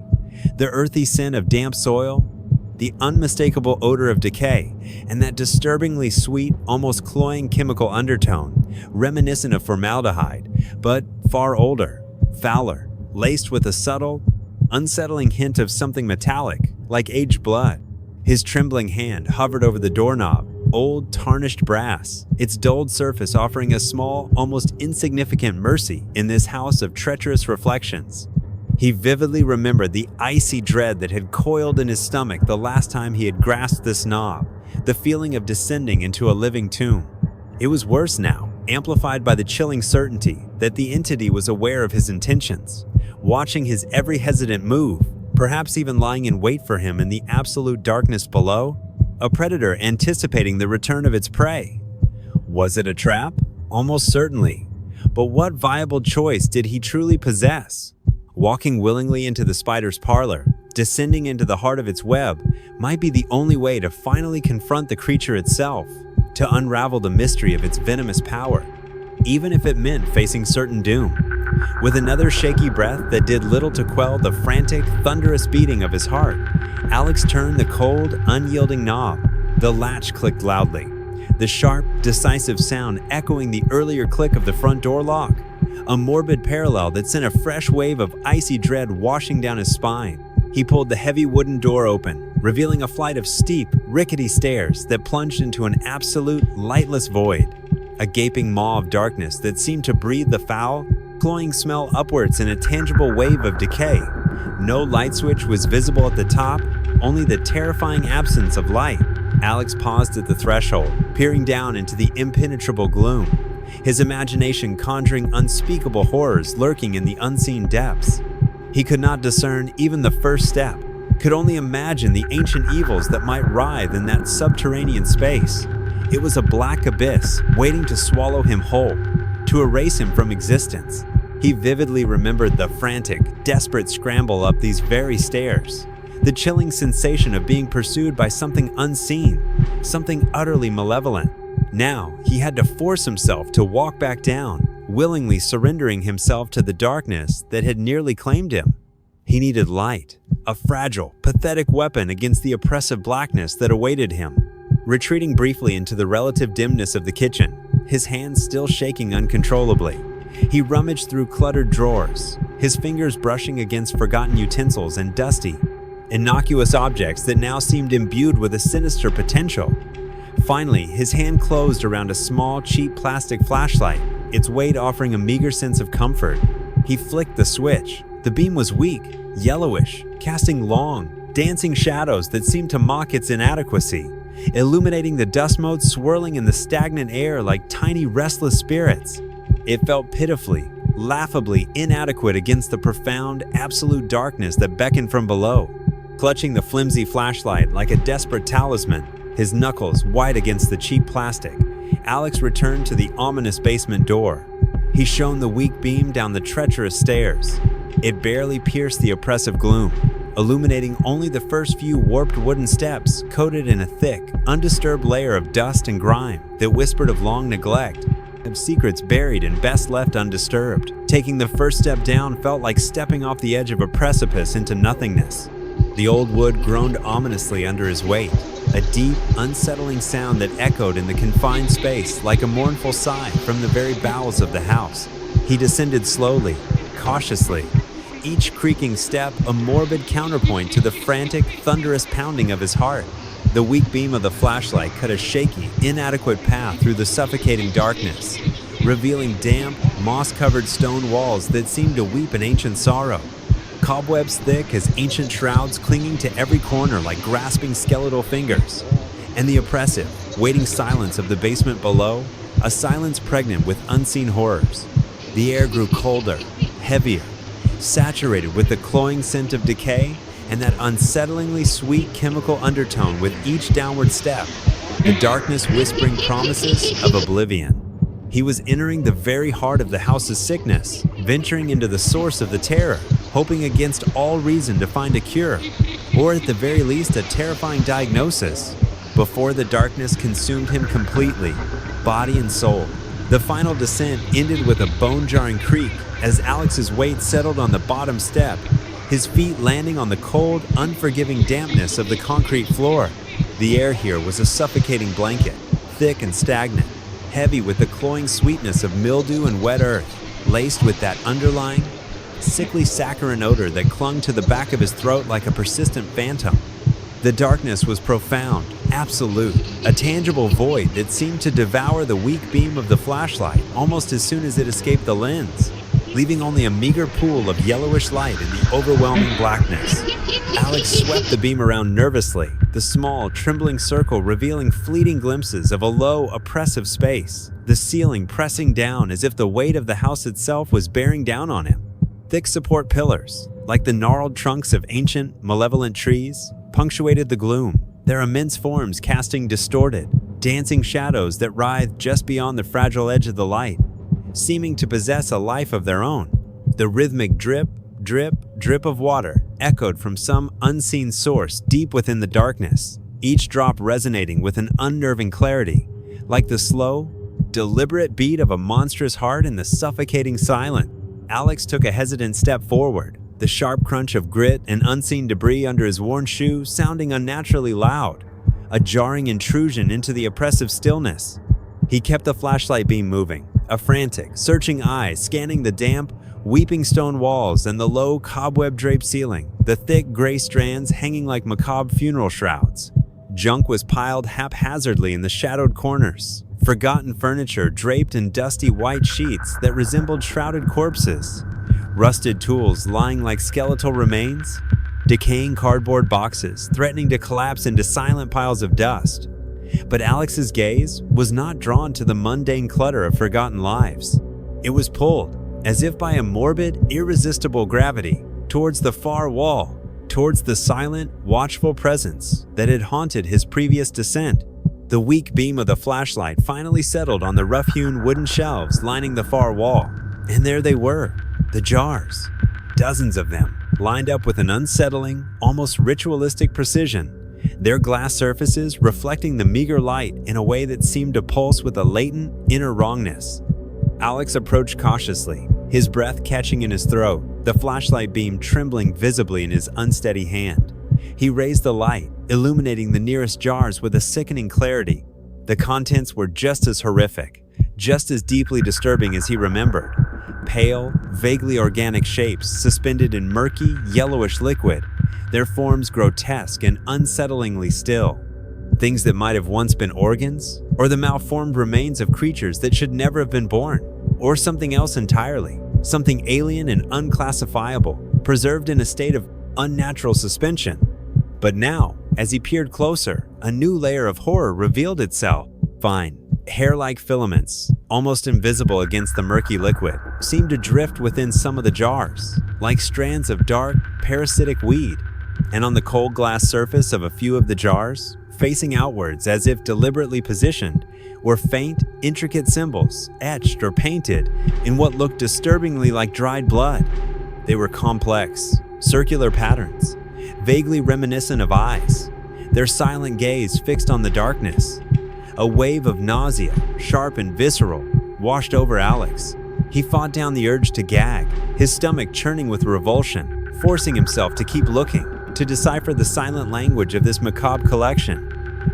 The earthy scent of damp soil, the unmistakable odor of decay, and that disturbingly sweet, almost cloying chemical undertone, reminiscent of formaldehyde, but far older, fouler, laced with a subtle, unsettling hint of something metallic, like aged blood. His trembling hand hovered over the doorknob, old, tarnished brass, its dulled surface offering a small, almost insignificant mercy in this house of treacherous reflections. He vividly remembered the icy dread that had coiled in his stomach the last time he had grasped this knob, the feeling of descending into a living tomb. It was worse now, amplified by the chilling certainty that the entity was aware of his intentions, watching his every hesitant move, perhaps even lying in wait for him in the absolute darkness below, a predator anticipating the return of its prey. Was it a trap? Almost certainly. But what viable choice did he truly possess? Walking willingly into the spider's parlor, descending into the heart of its web, might be the only way to finally confront the creature itself, to unravel the mystery of its venomous power, even if it meant facing certain doom. With another shaky breath that did little to quell the frantic, thunderous beating of his heart, Alex turned the cold, unyielding knob. The latch clicked loudly, the sharp, decisive sound echoing the earlier click of the front door lock, a morbid parallel that sent a fresh wave of icy dread washing down his spine. He pulled the heavy wooden door open, revealing a flight of steep, rickety stairs that plunged into an absolute, lightless void. A gaping maw of darkness that seemed to breathe the foul, cloying smell upwards in a tangible wave of decay. No light switch was visible at the top, only the terrifying absence of light. Alex paused at the threshold, peering down into the impenetrable gloom, his imagination conjuring unspeakable horrors lurking in the unseen depths. He could not discern even the first step, could only imagine the ancient evils that might writhe in that subterranean space. It was a black abyss waiting to swallow him whole, to erase him from existence. He vividly remembered the frantic, desperate scramble up these very stairs, the chilling sensation of being pursued by something unseen, something utterly malevolent. Now, he had to force himself to walk back down, willingly surrendering himself to the darkness that had nearly claimed him. He needed light, a fragile, pathetic weapon against the oppressive blackness that awaited him. Retreating briefly into the relative dimness of the kitchen, his hands still shaking uncontrollably, he rummaged through cluttered drawers, his fingers brushing against forgotten utensils and dusty, innocuous objects that now seemed imbued with a sinister potential. Finally, his hand closed around a small, cheap plastic flashlight, its weight offering a meager sense of comfort. He flicked the switch. The beam was weak, yellowish, casting long, dancing shadows that seemed to mock its inadequacy, illuminating the dust motes swirling in the stagnant air like tiny, restless spirits. It felt pitifully, laughably inadequate against the profound, absolute darkness that beckoned from below. Clutching the flimsy flashlight like a desperate talisman, his knuckles white against the cheap plastic, Alex returned to the ominous basement door. He shone the weak beam down the treacherous stairs. It barely pierced the oppressive gloom, illuminating only the first few warped wooden steps coated in a thick, undisturbed layer of dust and grime that whispered of long neglect, of secrets buried and best left undisturbed. Taking the first step down felt like stepping off the edge of a precipice into nothingness. The old wood groaned ominously under his weight, a deep, unsettling sound that echoed in the confined space like a mournful sigh from the very bowels of the house. He descended slowly, cautiously, each creaking step a morbid counterpoint to the frantic, thunderous pounding of his heart. The weak beam of the flashlight cut a shaky, inadequate path through the suffocating darkness, revealing damp, moss-covered stone walls that seemed to weep in ancient sorrow. Cobwebs thick as ancient shrouds clinging to every corner like grasping skeletal fingers. And the oppressive, waiting silence of the basement below, a silence pregnant with unseen horrors. The air grew colder, heavier, saturated with the cloying scent of decay and that unsettlingly sweet chemical undertone with each downward step, the darkness whispering promises of oblivion. He was entering the very heart of the house's sickness, venturing into the source of the terror, hoping against all reason to find a cure, or at the very least a terrifying diagnosis, before the darkness consumed him completely, body and soul. The final descent ended with a bone-jarring creak as Alex's weight settled on the bottom step, his feet landing on the cold, unforgiving dampness of the concrete floor. The air here was a suffocating blanket, thick and stagnant, heavy with the cloying sweetness of mildew and wet earth, laced with that underlying, sickly saccharine odor that clung to the back of his throat like a persistent phantom. The darkness was profound, absolute, a tangible void that seemed to devour the weak beam of the flashlight almost as soon as it escaped the lens, leaving only a meager pool of yellowish light in the overwhelming blackness. Alex swept the beam around nervously, the small, trembling circle revealing fleeting glimpses of a low, oppressive space, the ceiling pressing down as if the weight of the house itself was bearing down on him. Thick support pillars, like the gnarled trunks of ancient, malevolent trees, punctuated the gloom, their immense forms casting distorted, dancing shadows that writhed just beyond the fragile edge of the light, seeming to possess a life of their own. The rhythmic drip, drip, drip of water echoed from some unseen source deep within the darkness, each drop resonating with an unnerving clarity, like the slow, deliberate beat of a monstrous heart in the suffocating silence. Alex took a hesitant step forward, the sharp crunch of grit and unseen debris under his worn shoe sounding unnaturally loud, a jarring intrusion into the oppressive stillness. He kept the flashlight beam moving, a frantic, searching eye scanning the damp, weeping stone walls and the low, cobweb-draped ceiling, the thick gray strands hanging like macabre funeral shrouds. Junk was piled haphazardly in the shadowed corners, forgotten furniture draped in dusty white sheets that resembled shrouded corpses, rusted tools lying like skeletal remains, decaying cardboard boxes threatening to collapse into silent piles of dust. But Alex's gaze was not drawn to the mundane clutter of forgotten lives. It was pulled, as if by a morbid, irresistible gravity, towards the far wall, towards the silent, watchful presence that had haunted his previous descent. The weak beam of the flashlight finally settled on the rough-hewn wooden shelves lining the far wall. And there they were, the jars. Dozens of them, lined up with an unsettling, almost ritualistic precision, their glass surfaces reflecting the meager light in a way that seemed to pulse with a latent, inner wrongness. Alex approached cautiously, his breath catching in his throat, the flashlight beam trembling visibly in his unsteady hand. He raised the light, illuminating the nearest jars with a sickening clarity. The contents were just as horrific, just as deeply disturbing as he remembered. Pale, vaguely organic shapes suspended in murky, yellowish liquid, their forms grotesque and unsettlingly still. Things that might have once been organs, or the malformed remains of creatures that should never have been born, or something else entirely, something alien and unclassifiable, preserved in a state of unnatural suspension. But now, as he peered closer, a new layer of horror revealed itself. Fine, hair-like filaments, almost invisible against the murky liquid, seemed to drift within some of the jars, like strands of dark, parasitic weed. And on the cold glass surface of a few of the jars, facing outwards as if deliberately positioned, were faint, intricate symbols, etched or painted in what looked disturbingly like dried blood. They were complex, circular patterns, vaguely reminiscent of eyes, their silent gaze fixed on the darkness. A wave of nausea, sharp and visceral, washed over Alex. He fought down the urge to gag, his stomach churning with revulsion, forcing himself to keep looking, to decipher the silent language of this macabre collection.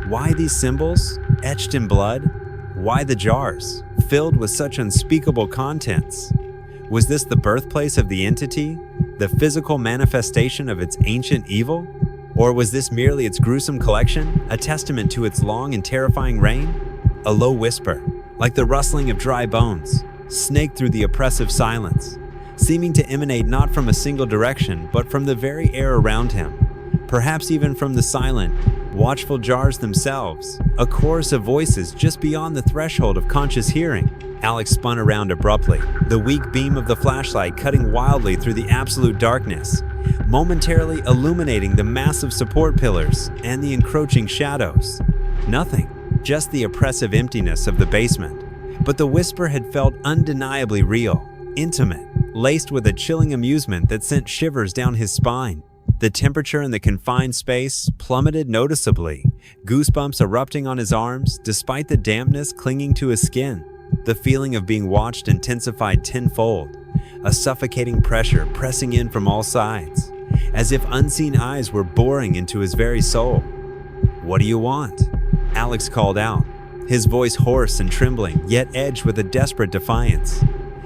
Why these symbols, etched in blood? Why the jars, filled with such unspeakable contents? Was this the birthplace of the entity, the physical manifestation of its ancient evil? Or was this merely its gruesome collection, a testament to its long and terrifying reign? A low whisper, like the rustling of dry bones, snaked through the oppressive silence, seeming to emanate not from a single direction, but from the very air around him, perhaps even from the silent, watchful jars themselves, a chorus of voices just beyond the threshold of conscious hearing. Alex spun around abruptly, the weak beam of the flashlight cutting wildly through the absolute darkness, momentarily illuminating the massive support pillars and the encroaching shadows. Nothing, just the oppressive emptiness of the basement. But the whisper had felt undeniably real, intimate, laced with a chilling amusement that sent shivers down his spine. The temperature in the confined space plummeted noticeably, goosebumps erupting on his arms despite the dampness clinging to his skin. The feeling of being watched intensified tenfold, a suffocating pressure pressing in from all sides, as if unseen eyes were boring into his very soul. "What do you want?" Alex called out, his voice hoarse and trembling, yet edged with a desperate defiance.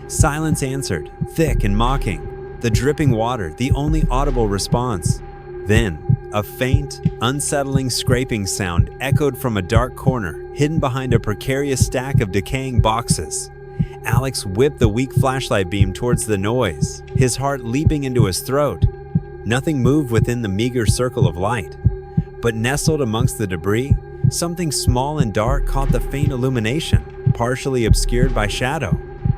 Silence answered, thick and mocking, the dripping water the only audible response. Then, a faint, unsettling scraping sound echoed from a dark corner, hidden behind a precarious stack of decaying boxes. Alex whipped the weak flashlight beam towards the noise, his heart leaping into his throat. Nothing moved within the meager circle of light, but nestled amongst the debris, something small and dark caught the faint illumination, partially obscured by shadow.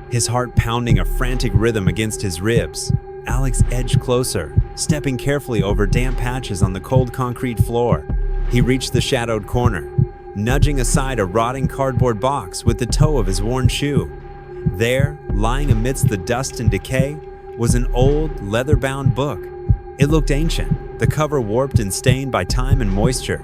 His heart pounding a frantic rhythm against his ribs, Alex edged closer, stepping carefully over damp patches on the cold concrete floor. He reached the shadowed corner, nudging aside a rotting cardboard box with the toe of his worn shoe. There, lying amidst the dust and decay, was an old, leather-bound book. It looked ancient, the cover warped and stained by time and moisture,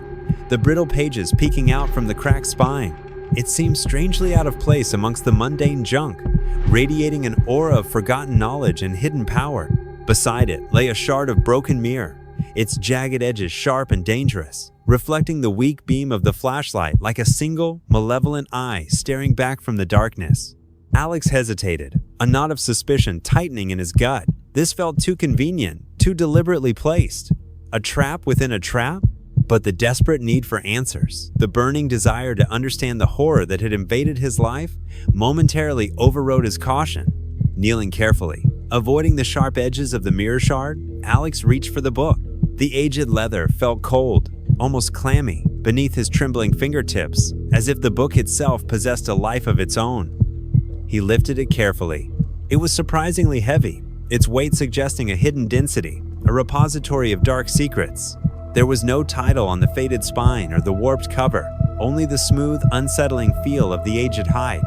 the brittle pages peeking out from the cracked spine. It seemed strangely out of place amongst the mundane junk, radiating an aura of forgotten knowledge and hidden power. Beside it lay a shard of broken mirror, its jagged edges sharp and dangerous, reflecting the weak beam of the flashlight like a single, malevolent eye staring back from the darkness. Alex hesitated, a knot of suspicion tightening in his gut. This felt too convenient, too deliberately placed. A trap within a trap? But the desperate need for answers, the burning desire to understand the horror that had invaded his life, momentarily overrode his caution. Kneeling carefully, avoiding the sharp edges of the mirror shard, Alex reached for the book. The aged leather felt cold, almost clammy, beneath his trembling fingertips, as if the book itself possessed a life of its own. He lifted it carefully. It was surprisingly heavy, its weight suggesting a hidden density, a repository of dark secrets. There was no title on the faded spine or the warped cover, only the smooth, unsettling feel of the aged hide.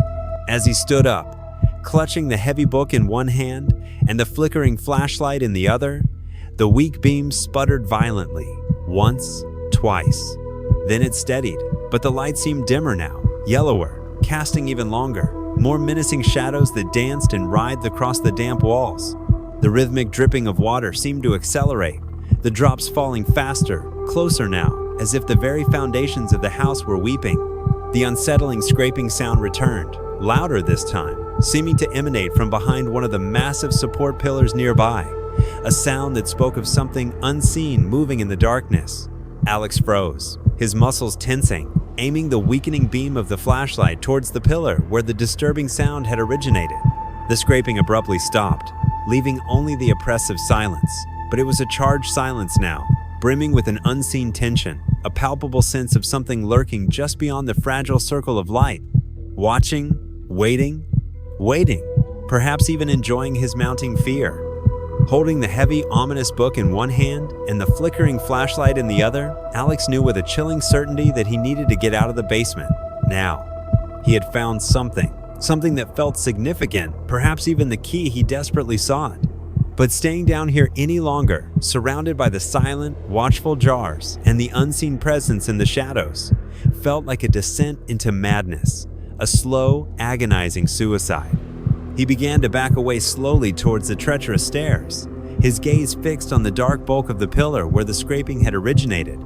As he stood up, clutching the heavy book in one hand and the flickering flashlight in the other, the weak beam sputtered violently, once, twice. Then it steadied, but the light seemed dimmer now, yellower, casting even longer, more menacing shadows that danced and writhed across the damp walls. The rhythmic dripping of water seemed to accelerate, the drops falling faster, closer now, as if the very foundations of the house were weeping. The unsettling scraping sound returned, louder this time, seeming to emanate from behind one of the massive support pillars nearby, a sound that spoke of something unseen moving in the darkness. Alex froze, his muscles tensing, aiming the weakening beam of the flashlight towards the pillar where the disturbing sound had originated. The scraping abruptly stopped, leaving only the oppressive silence. But it was a charged silence now, brimming with an unseen tension, a palpable sense of something lurking just beyond the fragile circle of light. Watching, waiting, perhaps even enjoying his mounting fear. Holding the heavy, ominous book in one hand and the flickering flashlight in the other, Alex knew with a chilling certainty that he needed to get out of the basement, now. He had found something that felt significant, perhaps even the key he desperately sought. But staying down here any longer, surrounded by the silent, watchful jars and the unseen presence in the shadows, felt like a descent into madness, a slow, agonizing suicide. He began to back away slowly towards the treacherous stairs, his gaze fixed on the dark bulk of the pillar where the scraping had originated,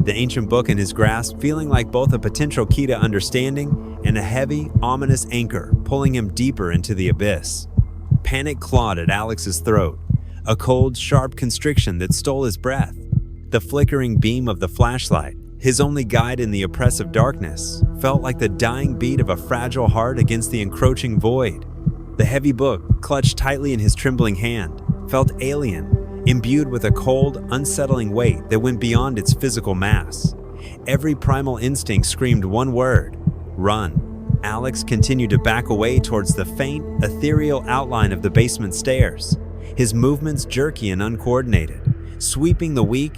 the ancient book in his grasp feeling like both a potential key to understanding and a heavy, ominous anchor pulling him deeper into the abyss. Panic clawed at Alex's throat, a cold, sharp constriction that stole his breath. The flickering beam of the flashlight, his only guide in the oppressive darkness, felt like the dying beat of a fragile heart against the encroaching void. The heavy book, clutched tightly in his trembling hand, felt alien, imbued with a cold, unsettling weight that went beyond its physical mass. Every primal instinct screamed one word: run. Alex continued to back away towards the faint, ethereal outline of the basement stairs, his movements jerky and uncoordinated, sweeping the weak,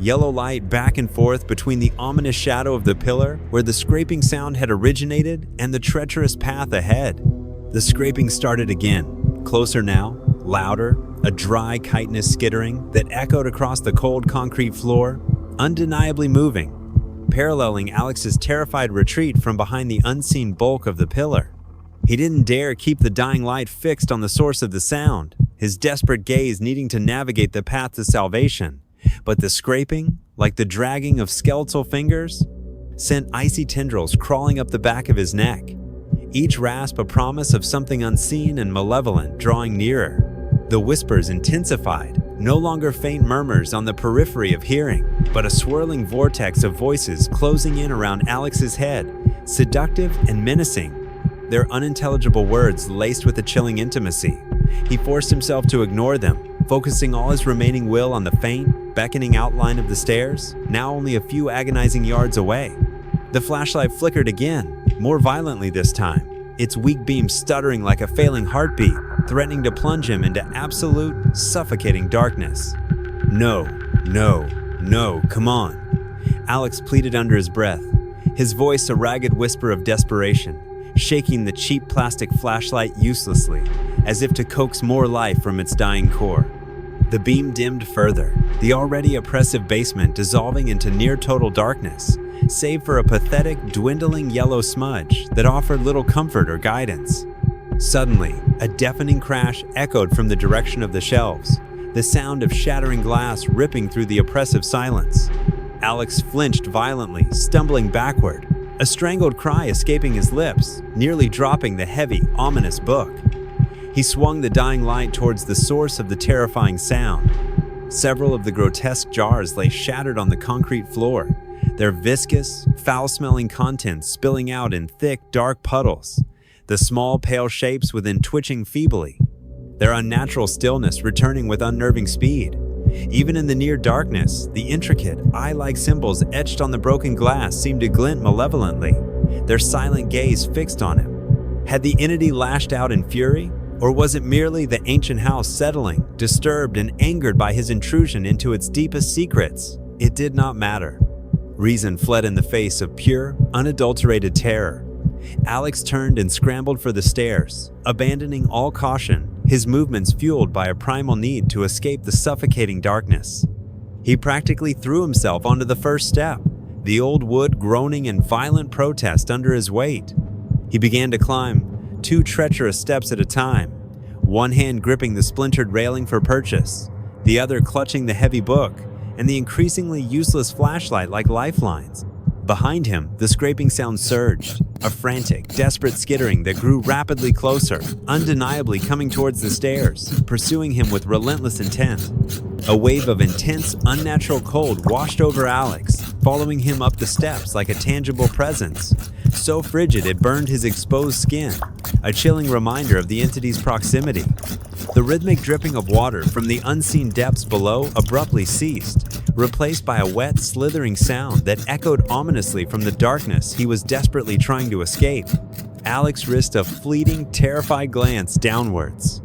yellow light back and forth between the ominous shadow of the pillar where the scraping sound had originated and the treacherous path ahead. The scraping started again, closer now, louder, a dry, chitinous skittering that echoed across the cold concrete floor, undeniably moving, paralleling Alex's terrified retreat from behind the unseen bulk of the pillar. He didn't dare keep the dying light fixed on the source of the sound, his desperate gaze needing to navigate the path to salvation. But the scraping, like the dragging of skeletal fingers, sent icy tendrils crawling up the back of his neck, each rasp a promise of something unseen and malevolent drawing nearer. The whispers intensified, no longer faint murmurs on the periphery of hearing, but a swirling vortex of voices closing in around Alex's head, seductive and menacing, their unintelligible words laced with a chilling intimacy. He forced himself to ignore them, focusing all his remaining will on the faint, beckoning outline of the stairs, now only a few agonizing yards away. The flashlight flickered again, more violently this time, its weak beam stuttering like a failing heartbeat, threatening to plunge him into absolute, suffocating darkness. No, come on. Alex pleaded under his breath, his voice a ragged whisper of desperation, shaking the cheap plastic flashlight uselessly, as if to coax more life from its dying core. The beam dimmed further, the already oppressive basement dissolving into near-total darkness, save for a pathetic, dwindling yellow smudge that offered little comfort or guidance. Suddenly, a deafening crash echoed from the direction of the shelves, the sound of shattering glass ripping through the oppressive silence. Alex flinched violently, stumbling backward, a strangled cry escaping his lips, nearly dropping the heavy, ominous book. He swung the dying light towards the source of the terrifying sound. Several of the grotesque jars lay shattered on the concrete floor, their viscous, foul-smelling contents spilling out in thick, dark puddles, the small, pale shapes within twitching feebly, their unnatural stillness returning with unnerving speed. Even in the near darkness, the intricate, eye-like symbols etched on the broken glass seemed to glint malevolently, their silent gaze fixed on him. Had the entity lashed out in fury? Or was it merely the ancient house settling, disturbed and angered by his intrusion into its deepest secrets? It did not matter. Reason fled in the face of pure, unadulterated terror. Alex turned and scrambled for the stairs, abandoning all caution, his movements fueled by a primal need to escape the suffocating darkness. He practically threw himself onto the first step, the old wood groaning in violent protest under his weight. He began to climb, 2 treacherous steps at a time, one hand gripping the splintered railing for purchase, the other clutching the heavy book and the increasingly useless flashlight like lifelines. Behind him, the scraping sound surged, a frantic, desperate skittering that grew rapidly closer, undeniably coming towards the stairs, pursuing him with relentless intent. A wave of intense, unnatural cold washed over Alex, following him up the steps like a tangible presence, so frigid it burned his exposed skin, a chilling reminder of the entity's proximity. The rhythmic dripping of water from the unseen depths below abruptly ceased, replaced by a wet, slithering sound that echoed ominously from the darkness he was desperately trying to escape. Alex risked a fleeting, terrified glance downwards.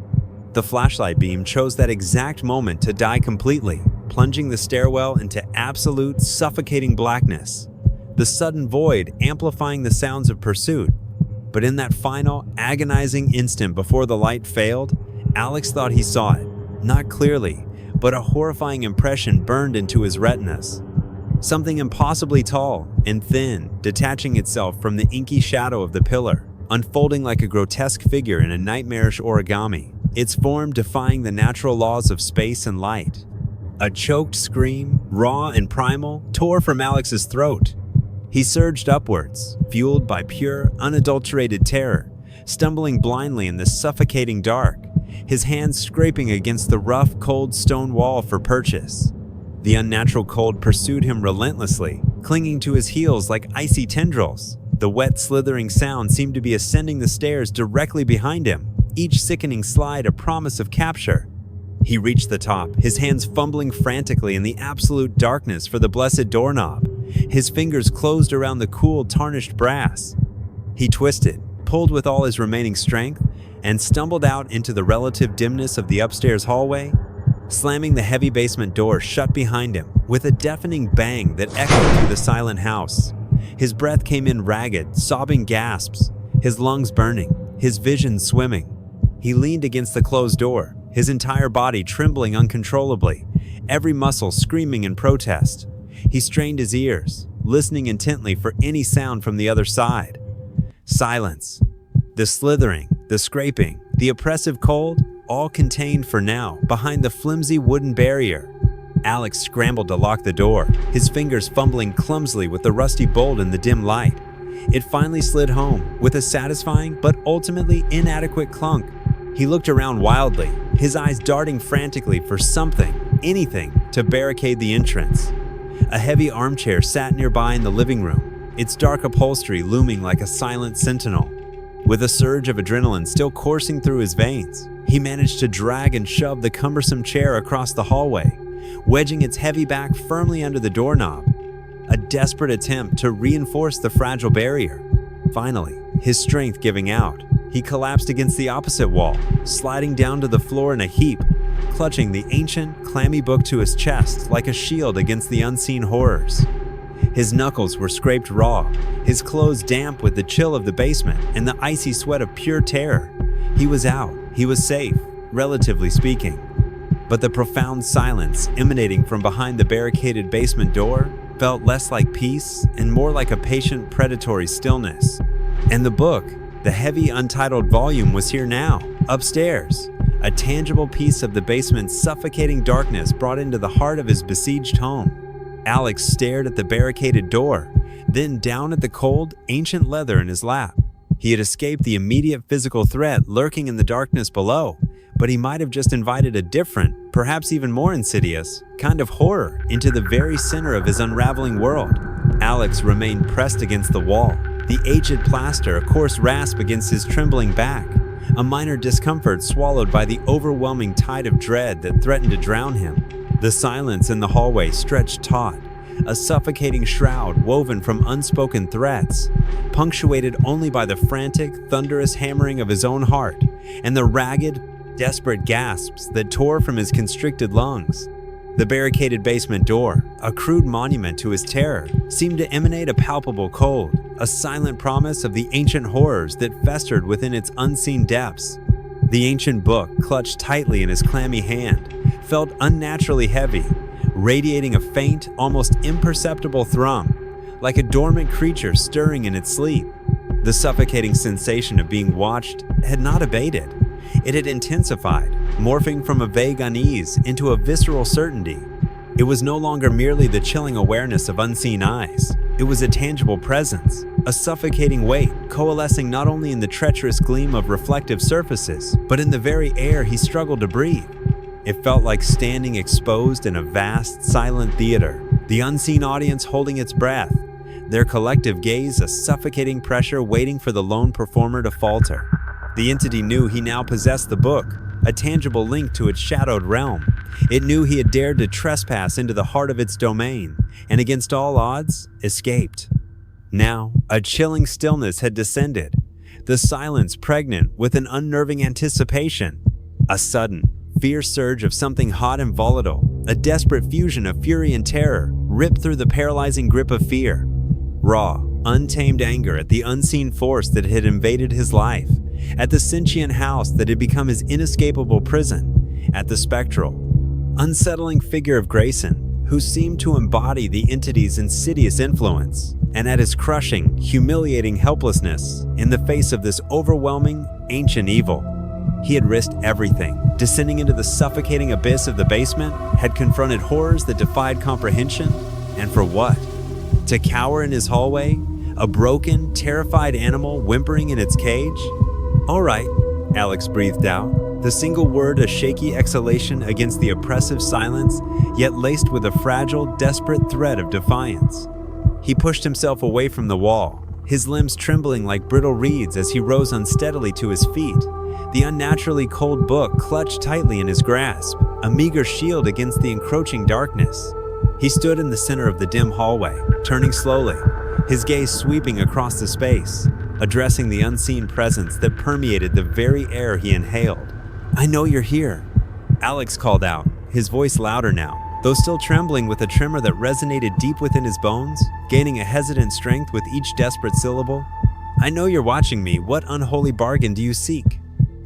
The flashlight beam chose that exact moment to die completely, plunging the stairwell into absolute, suffocating blackness, the sudden void amplifying the sounds of pursuit. But in that final, agonizing instant before the light failed, Alex thought he saw it, not clearly, but a horrifying impression burned into his retinas. Something impossibly tall and thin, detaching itself from the inky shadow of the pillar, unfolding like a grotesque figure in a nightmarish origami, its form defying the natural laws of space and light. A choked scream, raw and primal, tore from Alex's throat. He surged upwards, fueled by pure, unadulterated terror, stumbling blindly in the suffocating dark, his hands scraping against the rough, cold stone wall for purchase. The unnatural cold pursued him relentlessly, clinging to his heels like icy tendrils. The wet, slithering sound seemed to be ascending the stairs directly behind him, each sickening slide a promise of capture. He reached the top, his hands fumbling frantically in the absolute darkness for the blessed doorknob, his fingers closed around the cool, tarnished brass. He twisted, pulled with all his remaining strength, and stumbled out into the relative dimness of the upstairs hallway, slamming the heavy basement door shut behind him with a deafening bang that echoed through the silent house. His breath came in ragged, sobbing gasps, his lungs burning, his vision swimming. He leaned against the closed door, his entire body trembling uncontrollably, every muscle screaming in protest. He strained his ears, listening intently for any sound from the other side. Silence. The slithering, the scraping, the oppressive cold, all contained for now behind the flimsy wooden barrier. Alex scrambled to lock the door, his fingers fumbling clumsily with the rusty bolt in the dim light. It finally slid home, with a satisfying but ultimately inadequate clunk. He looked around wildly, his eyes darting frantically for something, anything, to barricade the entrance. A heavy armchair sat nearby in the living room, its dark upholstery looming like a silent sentinel. With a surge of adrenaline still coursing through his veins, he managed to drag and shove the cumbersome chair across the hallway, wedging its heavy back firmly under the doorknob, a desperate attempt to reinforce the fragile barrier. Finally, his strength giving out, he collapsed against the opposite wall, sliding down to the floor in a heap, clutching the ancient, clammy book to his chest like a shield against the unseen horrors. His knuckles were scraped raw, his clothes damp with the chill of the basement and the icy sweat of pure terror. He was out, he was safe, relatively speaking. But the profound silence emanating from behind the barricaded basement door felt less like peace and more like a patient, predatory stillness. And the book, the heavy, untitled volume, was here now, upstairs, a tangible piece of the basement's suffocating darkness brought into the heart of his besieged home. Alex stared at the barricaded door, then down at the cold, ancient leather in his lap. He had escaped the immediate physical threat lurking in the darkness below, but he might have just invited a different, perhaps even more insidious, kind of horror into the very center of his unraveling world. Alex remained pressed against the wall, the aged plaster a coarse rasp against his trembling back, a minor discomfort swallowed by the overwhelming tide of dread that threatened to drown him. The silence in the hallway stretched taut, a suffocating shroud woven from unspoken threats, punctuated only by the frantic, thunderous hammering of his own heart and the ragged, desperate gasps that tore from his constricted lungs. The barricaded basement door, a crude monument to his terror, seemed to emanate a palpable cold, a silent promise of the ancient horrors that festered within its unseen depths. The ancient book, clutched tightly in his clammy hand, felt unnaturally heavy, radiating a faint, almost imperceptible thrum, like a dormant creature stirring in its sleep. The suffocating sensation of being watched had not abated. It had intensified, morphing from a vague unease into a visceral certainty. It was no longer merely the chilling awareness of unseen eyes. It was a tangible presence, a suffocating weight coalescing not only in the treacherous gleam of reflective surfaces, but in the very air he struggled to breathe. It felt like standing exposed in a vast, silent theater, the unseen audience holding its breath, their collective gaze a suffocating pressure waiting for the lone performer to falter. The entity knew he now possessed the book, a tangible link to its shadowed realm. It knew he had dared to trespass into the heart of its domain, and against all odds, escaped. Now, a chilling stillness had descended, the silence pregnant with an unnerving anticipation. A sudden, fierce surge of something hot and volatile, a desperate fusion of fury and terror, ripped through the paralyzing grip of fear. Raw, untamed anger at the unseen force that had invaded his life, at the sentient house that had become his inescapable prison, at the spectral, unsettling figure of Grayson, who seemed to embody the entity's insidious influence, and at his crushing, humiliating helplessness in the face of this overwhelming, ancient evil. He had risked everything, descending into the suffocating abyss of the basement, had confronted horrors that defied comprehension, and for what? To cower in his hallway, a broken, terrified animal whimpering in its cage? "All right," Alex breathed out, the single word a shaky exhalation against the oppressive silence, yet laced with a fragile, desperate thread of defiance. He pushed himself away from the wall, his limbs trembling like brittle reeds as he rose unsteadily to his feet, the unnaturally cold book clutched tightly in his grasp, a meager shield against the encroaching darkness. He stood in the center of the dim hallway, turning slowly, his gaze sweeping across the space, addressing the unseen presence that permeated the very air he inhaled. "I know you're here," Alex called out, his voice louder now, though still trembling with a tremor that resonated deep within his bones, gaining a hesitant strength with each desperate syllable. "I know you're watching me. What unholy bargain do you seek?"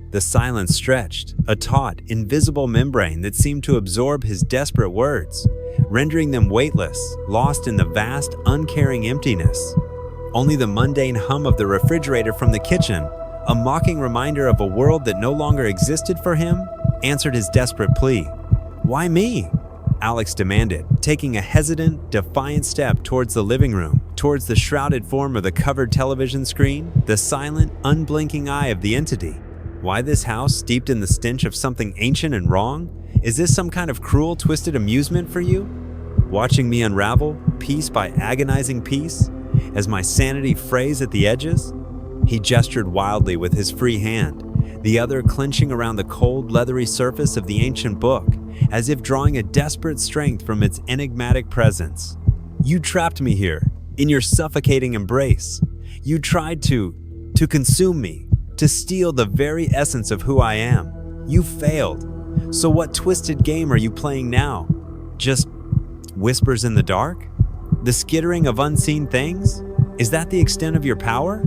The silence stretched, a taut, invisible membrane that seemed to absorb his desperate words, rendering them weightless, lost in the vast, uncaring emptiness. Only the mundane hum of the refrigerator from the kitchen, a mocking reminder of a world that no longer existed for him, answered his desperate plea. "Why me?" Alex demanded, taking a hesitant, defiant step towards the living room, towards the shrouded form of the covered television screen, the silent, unblinking eye of the entity. "Why this house steeped in the stench of something ancient and wrong? Is this some kind of cruel, twisted amusement for you? Watching me unravel, piece by agonizing piece, as my sanity frays at the edges?" He gestured wildly with his free hand, the other clenching around the cold, leathery surface of the ancient book, as if drawing a desperate strength from its enigmatic presence. "You trapped me here, in your suffocating embrace. You tried to consume me, to steal the very essence of who I am. You failed. So what twisted game are you playing now? Just whispers in the dark? The skittering of unseen things? Is that the extent of your power?"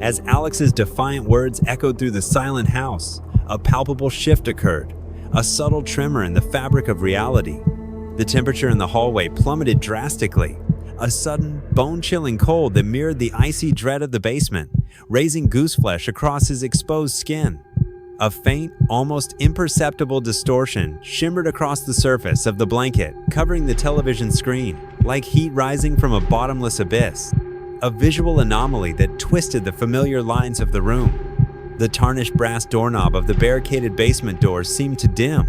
As Alex's defiant words echoed through the silent house, a palpable shift occurred, a subtle tremor in the fabric of reality. The temperature in the hallway plummeted drastically, a sudden, bone-chilling cold that mirrored the icy dread of the basement, raising gooseflesh across his exposed skin. A faint, almost imperceptible distortion shimmered across the surface of the blanket, covering the television screen, like heat rising from a bottomless abyss. A visual anomaly that twisted the familiar lines of the room. The tarnished brass doorknob of the barricaded basement door seemed to dim,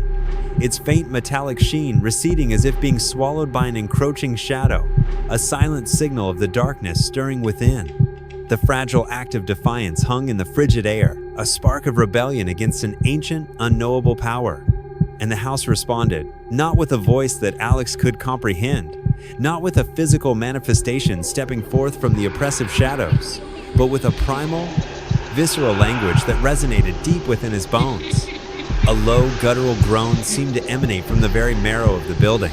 its faint metallic sheen receding as if being swallowed by an encroaching shadow, a silent signal of the darkness stirring within. The fragile act of defiance hung in the frigid air, a spark of rebellion against an ancient, unknowable power. And the house responded, not with a voice that Alex could comprehend, not with a physical manifestation stepping forth from the oppressive shadows, but with a primal, visceral language that resonated deep within his bones. A low, guttural groan seemed to emanate from the very marrow of the building.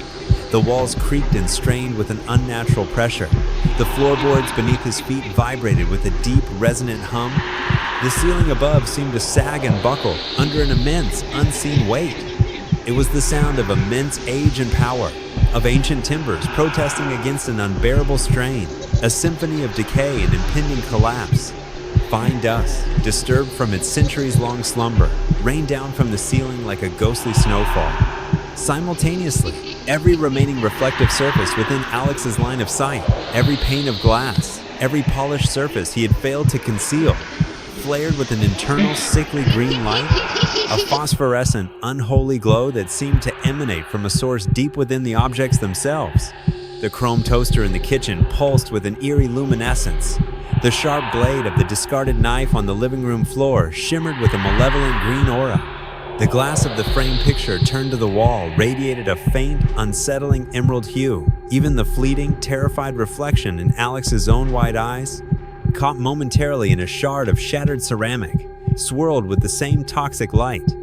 The walls creaked and strained with an unnatural pressure. The floorboards beneath his feet vibrated with a deep, resonant hum. The ceiling above seemed to sag and buckle under an immense, unseen weight. It was the sound of immense age and power, of ancient timbers protesting against an unbearable strain, a symphony of decay and impending collapse. Fine dust, disturbed from its centuries-long slumber, rained down from the ceiling like a ghostly snowfall. Simultaneously, every remaining reflective surface within Alex's line of sight, every pane of glass, every polished surface he had failed to conceal, flared with an internal, sickly green light, a phosphorescent, unholy glow that seemed to emanate from a source deep within the objects themselves. The chrome toaster in the kitchen pulsed with an eerie luminescence. The sharp blade of the discarded knife on the living room floor shimmered with a malevolent green aura. The glass of the framed picture turned to the wall radiated a faint, unsettling emerald hue. Even the fleeting, terrified reflection in Alex's own wide eyes, caught momentarily in a shard of shattered ceramic, swirled with the same toxic light.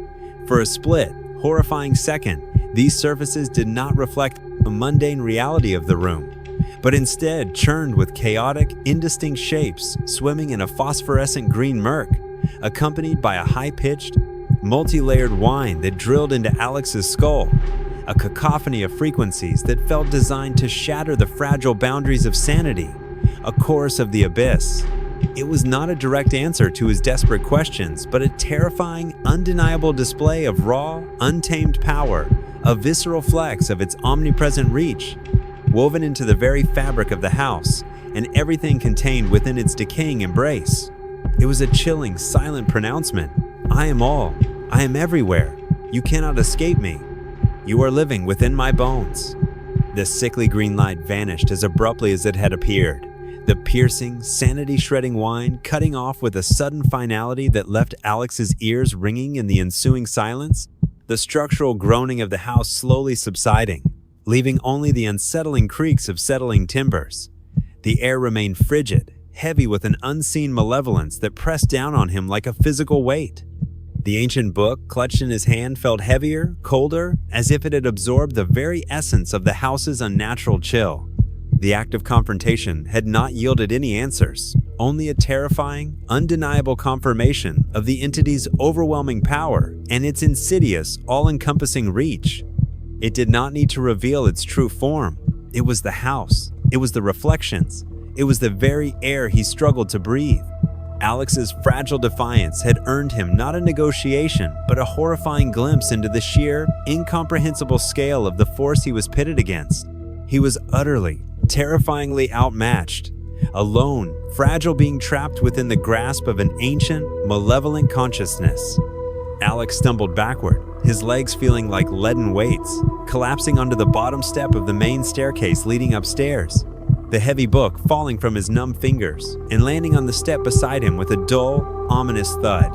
For a split, horrifying second, these surfaces did not reflect the mundane reality of the room, but instead churned with chaotic, indistinct shapes swimming in a phosphorescent green murk, accompanied by a high-pitched, multi-layered whine that drilled into Alex's skull, a cacophony of frequencies that felt designed to shatter the fragile boundaries of sanity, a chorus of the abyss. It was not a direct answer to his desperate questions, but a terrifying, undeniable display of raw, untamed power, a visceral flex of its omnipresent reach, woven into the very fabric of the house, and everything contained within its decaying embrace. It was a chilling, silent pronouncement. I am all. I am everywhere. You cannot escape me. You are living within my bones. The sickly green light vanished as abruptly as it had appeared, the piercing, sanity-shredding whine cutting off with a sudden finality that left Alex's ears ringing in the ensuing silence, the structural groaning of the house slowly subsiding, leaving only the unsettling creaks of settling timbers. The air remained frigid, heavy with an unseen malevolence that pressed down on him like a physical weight. The ancient book, clutched in his hand, felt heavier, colder, as if it had absorbed the very essence of the house's unnatural chill. The act of confrontation had not yielded any answers, only a terrifying, undeniable confirmation of the entity's overwhelming power and its insidious, all-encompassing reach. It did not need to reveal its true form. It was the house. It was the reflections. It was the very air he struggled to breathe. Alex's fragile defiance had earned him not a negotiation, but a horrifying glimpse into the sheer, incomprehensible scale of the force he was pitted against. He was utterly, terrifyingly outmatched, alone, fragile, being trapped within the grasp of an ancient, malevolent consciousness. Alex stumbled backward, his legs feeling like leaden weights, collapsing onto the bottom step of the main staircase leading upstairs, the heavy book falling from his numb fingers and landing on the step beside him with a dull, ominous thud.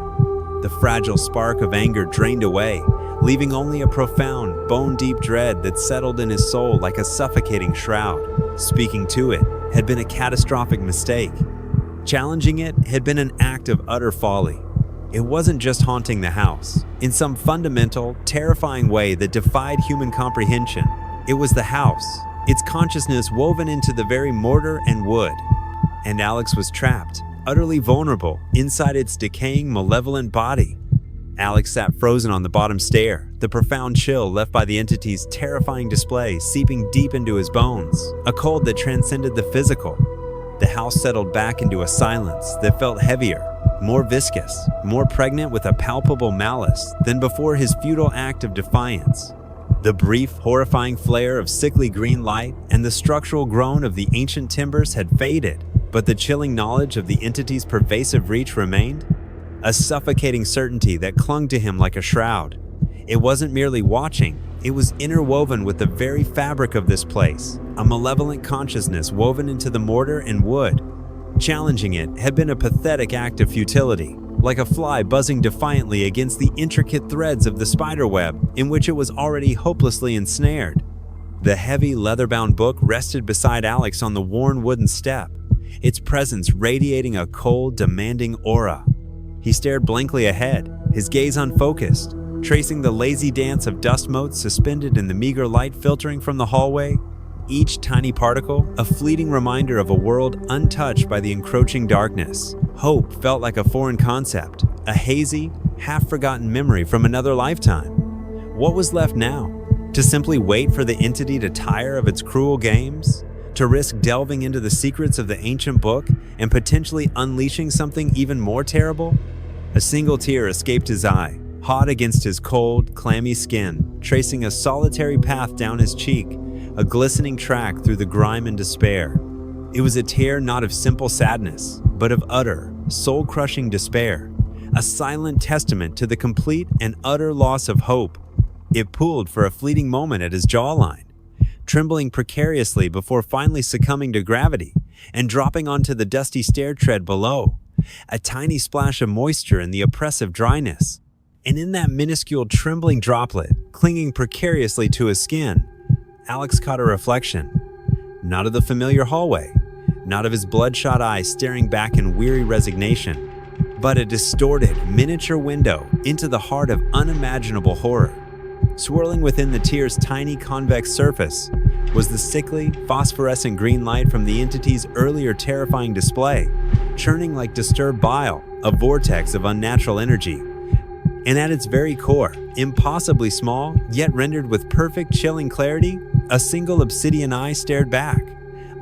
The fragile spark of anger drained away, leaving only a profound, bone-deep dread that settled in his soul like a suffocating shroud. Speaking to it had been a catastrophic mistake. Challenging it had been an act of utter folly. It wasn't just haunting the house. In some fundamental, terrifying way that defied human comprehension, it was the house, its consciousness woven into the very mortar and wood. And Alex was trapped, utterly vulnerable, inside its decaying, malevolent body. Alex sat frozen on the bottom stair, the profound chill left by the entity's terrifying display seeping deep into his bones, a cold that transcended the physical. The house settled back into a silence that felt heavier, more viscous, more pregnant with a palpable malice than before his futile act of defiance. The brief, horrifying flare of sickly green light and the structural groan of the ancient timbers had faded, but the chilling knowledge of the entity's pervasive reach remained, a suffocating certainty that clung to him like a shroud. It wasn't merely watching, it was interwoven with the very fabric of this place, a malevolent consciousness woven into the mortar and wood. Challenging it had been a pathetic act of futility, like a fly buzzing defiantly against the intricate threads of the spiderweb in which it was already hopelessly ensnared. The heavy, leather-bound book rested beside Alex on the worn wooden step, its presence radiating a cold, demanding aura. He stared blankly ahead, his gaze unfocused, tracing the lazy dance of dust motes suspended in the meager light filtering from the hallway, each tiny particle a fleeting reminder of a world untouched by the encroaching darkness. Hope felt like a foreign concept, a hazy, half-forgotten memory from another lifetime. What was left now? To simply wait for the entity to tire of its cruel games? To risk delving into the secrets of the ancient book and potentially unleashing something even more terrible? A single tear escaped his eye, hot against his cold, clammy skin, tracing a solitary path down his cheek, a glistening track through the grime and despair. It was a tear not of simple sadness, but of utter, soul-crushing despair, a silent testament to the complete and utter loss of hope. It pooled for a fleeting moment at his jawline, trembling precariously before finally succumbing to gravity and dropping onto the dusty stair tread below, a tiny splash of moisture in the oppressive dryness. And in that minuscule trembling droplet, clinging precariously to his skin, Alex caught a reflection, not of the familiar hallway, not of his bloodshot eyes staring back in weary resignation, but a distorted, miniature window into the heart of unimaginable horror. Swirling within the tear's tiny convex surface was the sickly, phosphorescent green light from the entity's earlier terrifying display, churning like disturbed bile, a vortex of unnatural energy. And at its very core, impossibly small, yet rendered with perfect chilling clarity, a single obsidian eye stared back,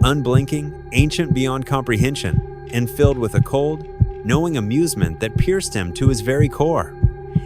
unblinking, ancient beyond comprehension, and filled with a cold, knowing amusement that pierced him to his very core.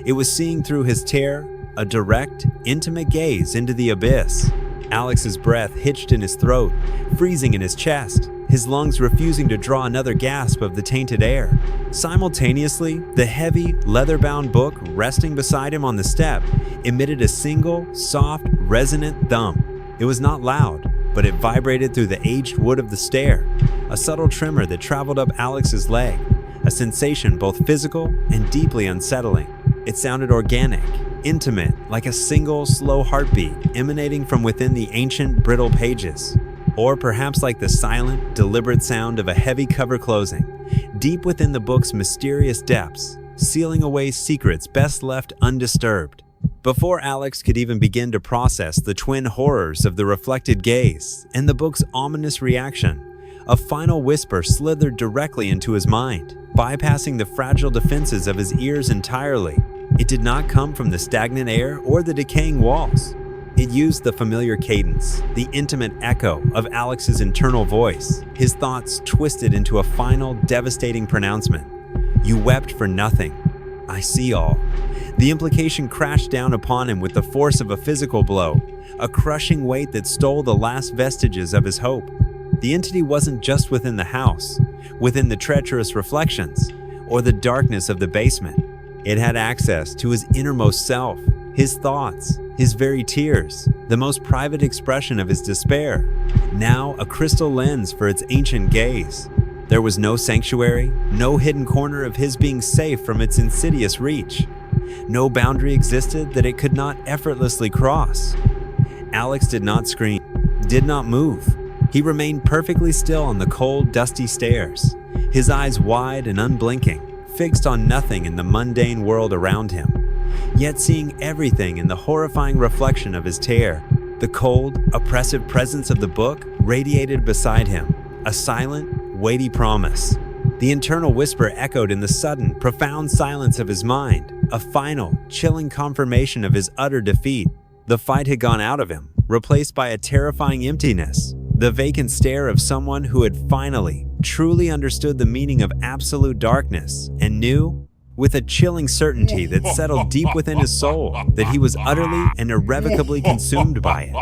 It was seeing through his tear, a direct, intimate gaze into the abyss. Alex's breath hitched in his throat, freezing in his chest, his lungs refusing to draw another gasp of the tainted air. Simultaneously, the heavy, leather-bound book resting beside him on the step emitted a single, soft, resonant thump. It was not loud, but it vibrated through the aged wood of the stair, a subtle tremor that traveled up Alex's leg, a sensation both physical and deeply unsettling. It sounded organic, intimate, like a single, slow heartbeat emanating from within the ancient, brittle pages. Or perhaps like the silent, deliberate sound of a heavy cover closing, deep within the book's mysterious depths, sealing away secrets best left undisturbed. Before Alex could even begin to process the twin horrors of the reflected gaze and the book's ominous reaction, a final whisper slithered directly into his mind, bypassing the fragile defenses of his ears entirely. It did not come from the stagnant air or the decaying walls. It used the familiar cadence, the intimate echo of Alex's internal voice, his thoughts twisted into a final, devastating pronouncement. "You wept for nothing. I see all." The implication crashed down upon him with the force of a physical blow, a crushing weight that stole the last vestiges of his hope. The entity wasn't just within the house, within the treacherous reflections, or the darkness of the basement. It had access to his innermost self, his thoughts, his very tears, the most private expression of his despair, now a crystal lens for its ancient gaze. There was no sanctuary, no hidden corner of his being safe from its insidious reach. No boundary existed that it could not effortlessly cross. Alex did not scream, did not move. He remained perfectly still on the cold, dusty stairs, his eyes wide and unblinking, fixed on nothing in the mundane world around him, yet seeing everything in the horrifying reflection of his tear. The cold, oppressive presence of the book radiated beside him, a silent, weighty promise. The internal whisper echoed in the sudden, profound silence of his mind, a final, chilling confirmation of his utter defeat. The fight had gone out of him, replaced by a terrifying emptiness, The vacant stare of someone who had finally, truly understood the meaning of absolute darkness and knew, with a chilling certainty that settled deep within his soul, that he was utterly and irrevocably consumed by it.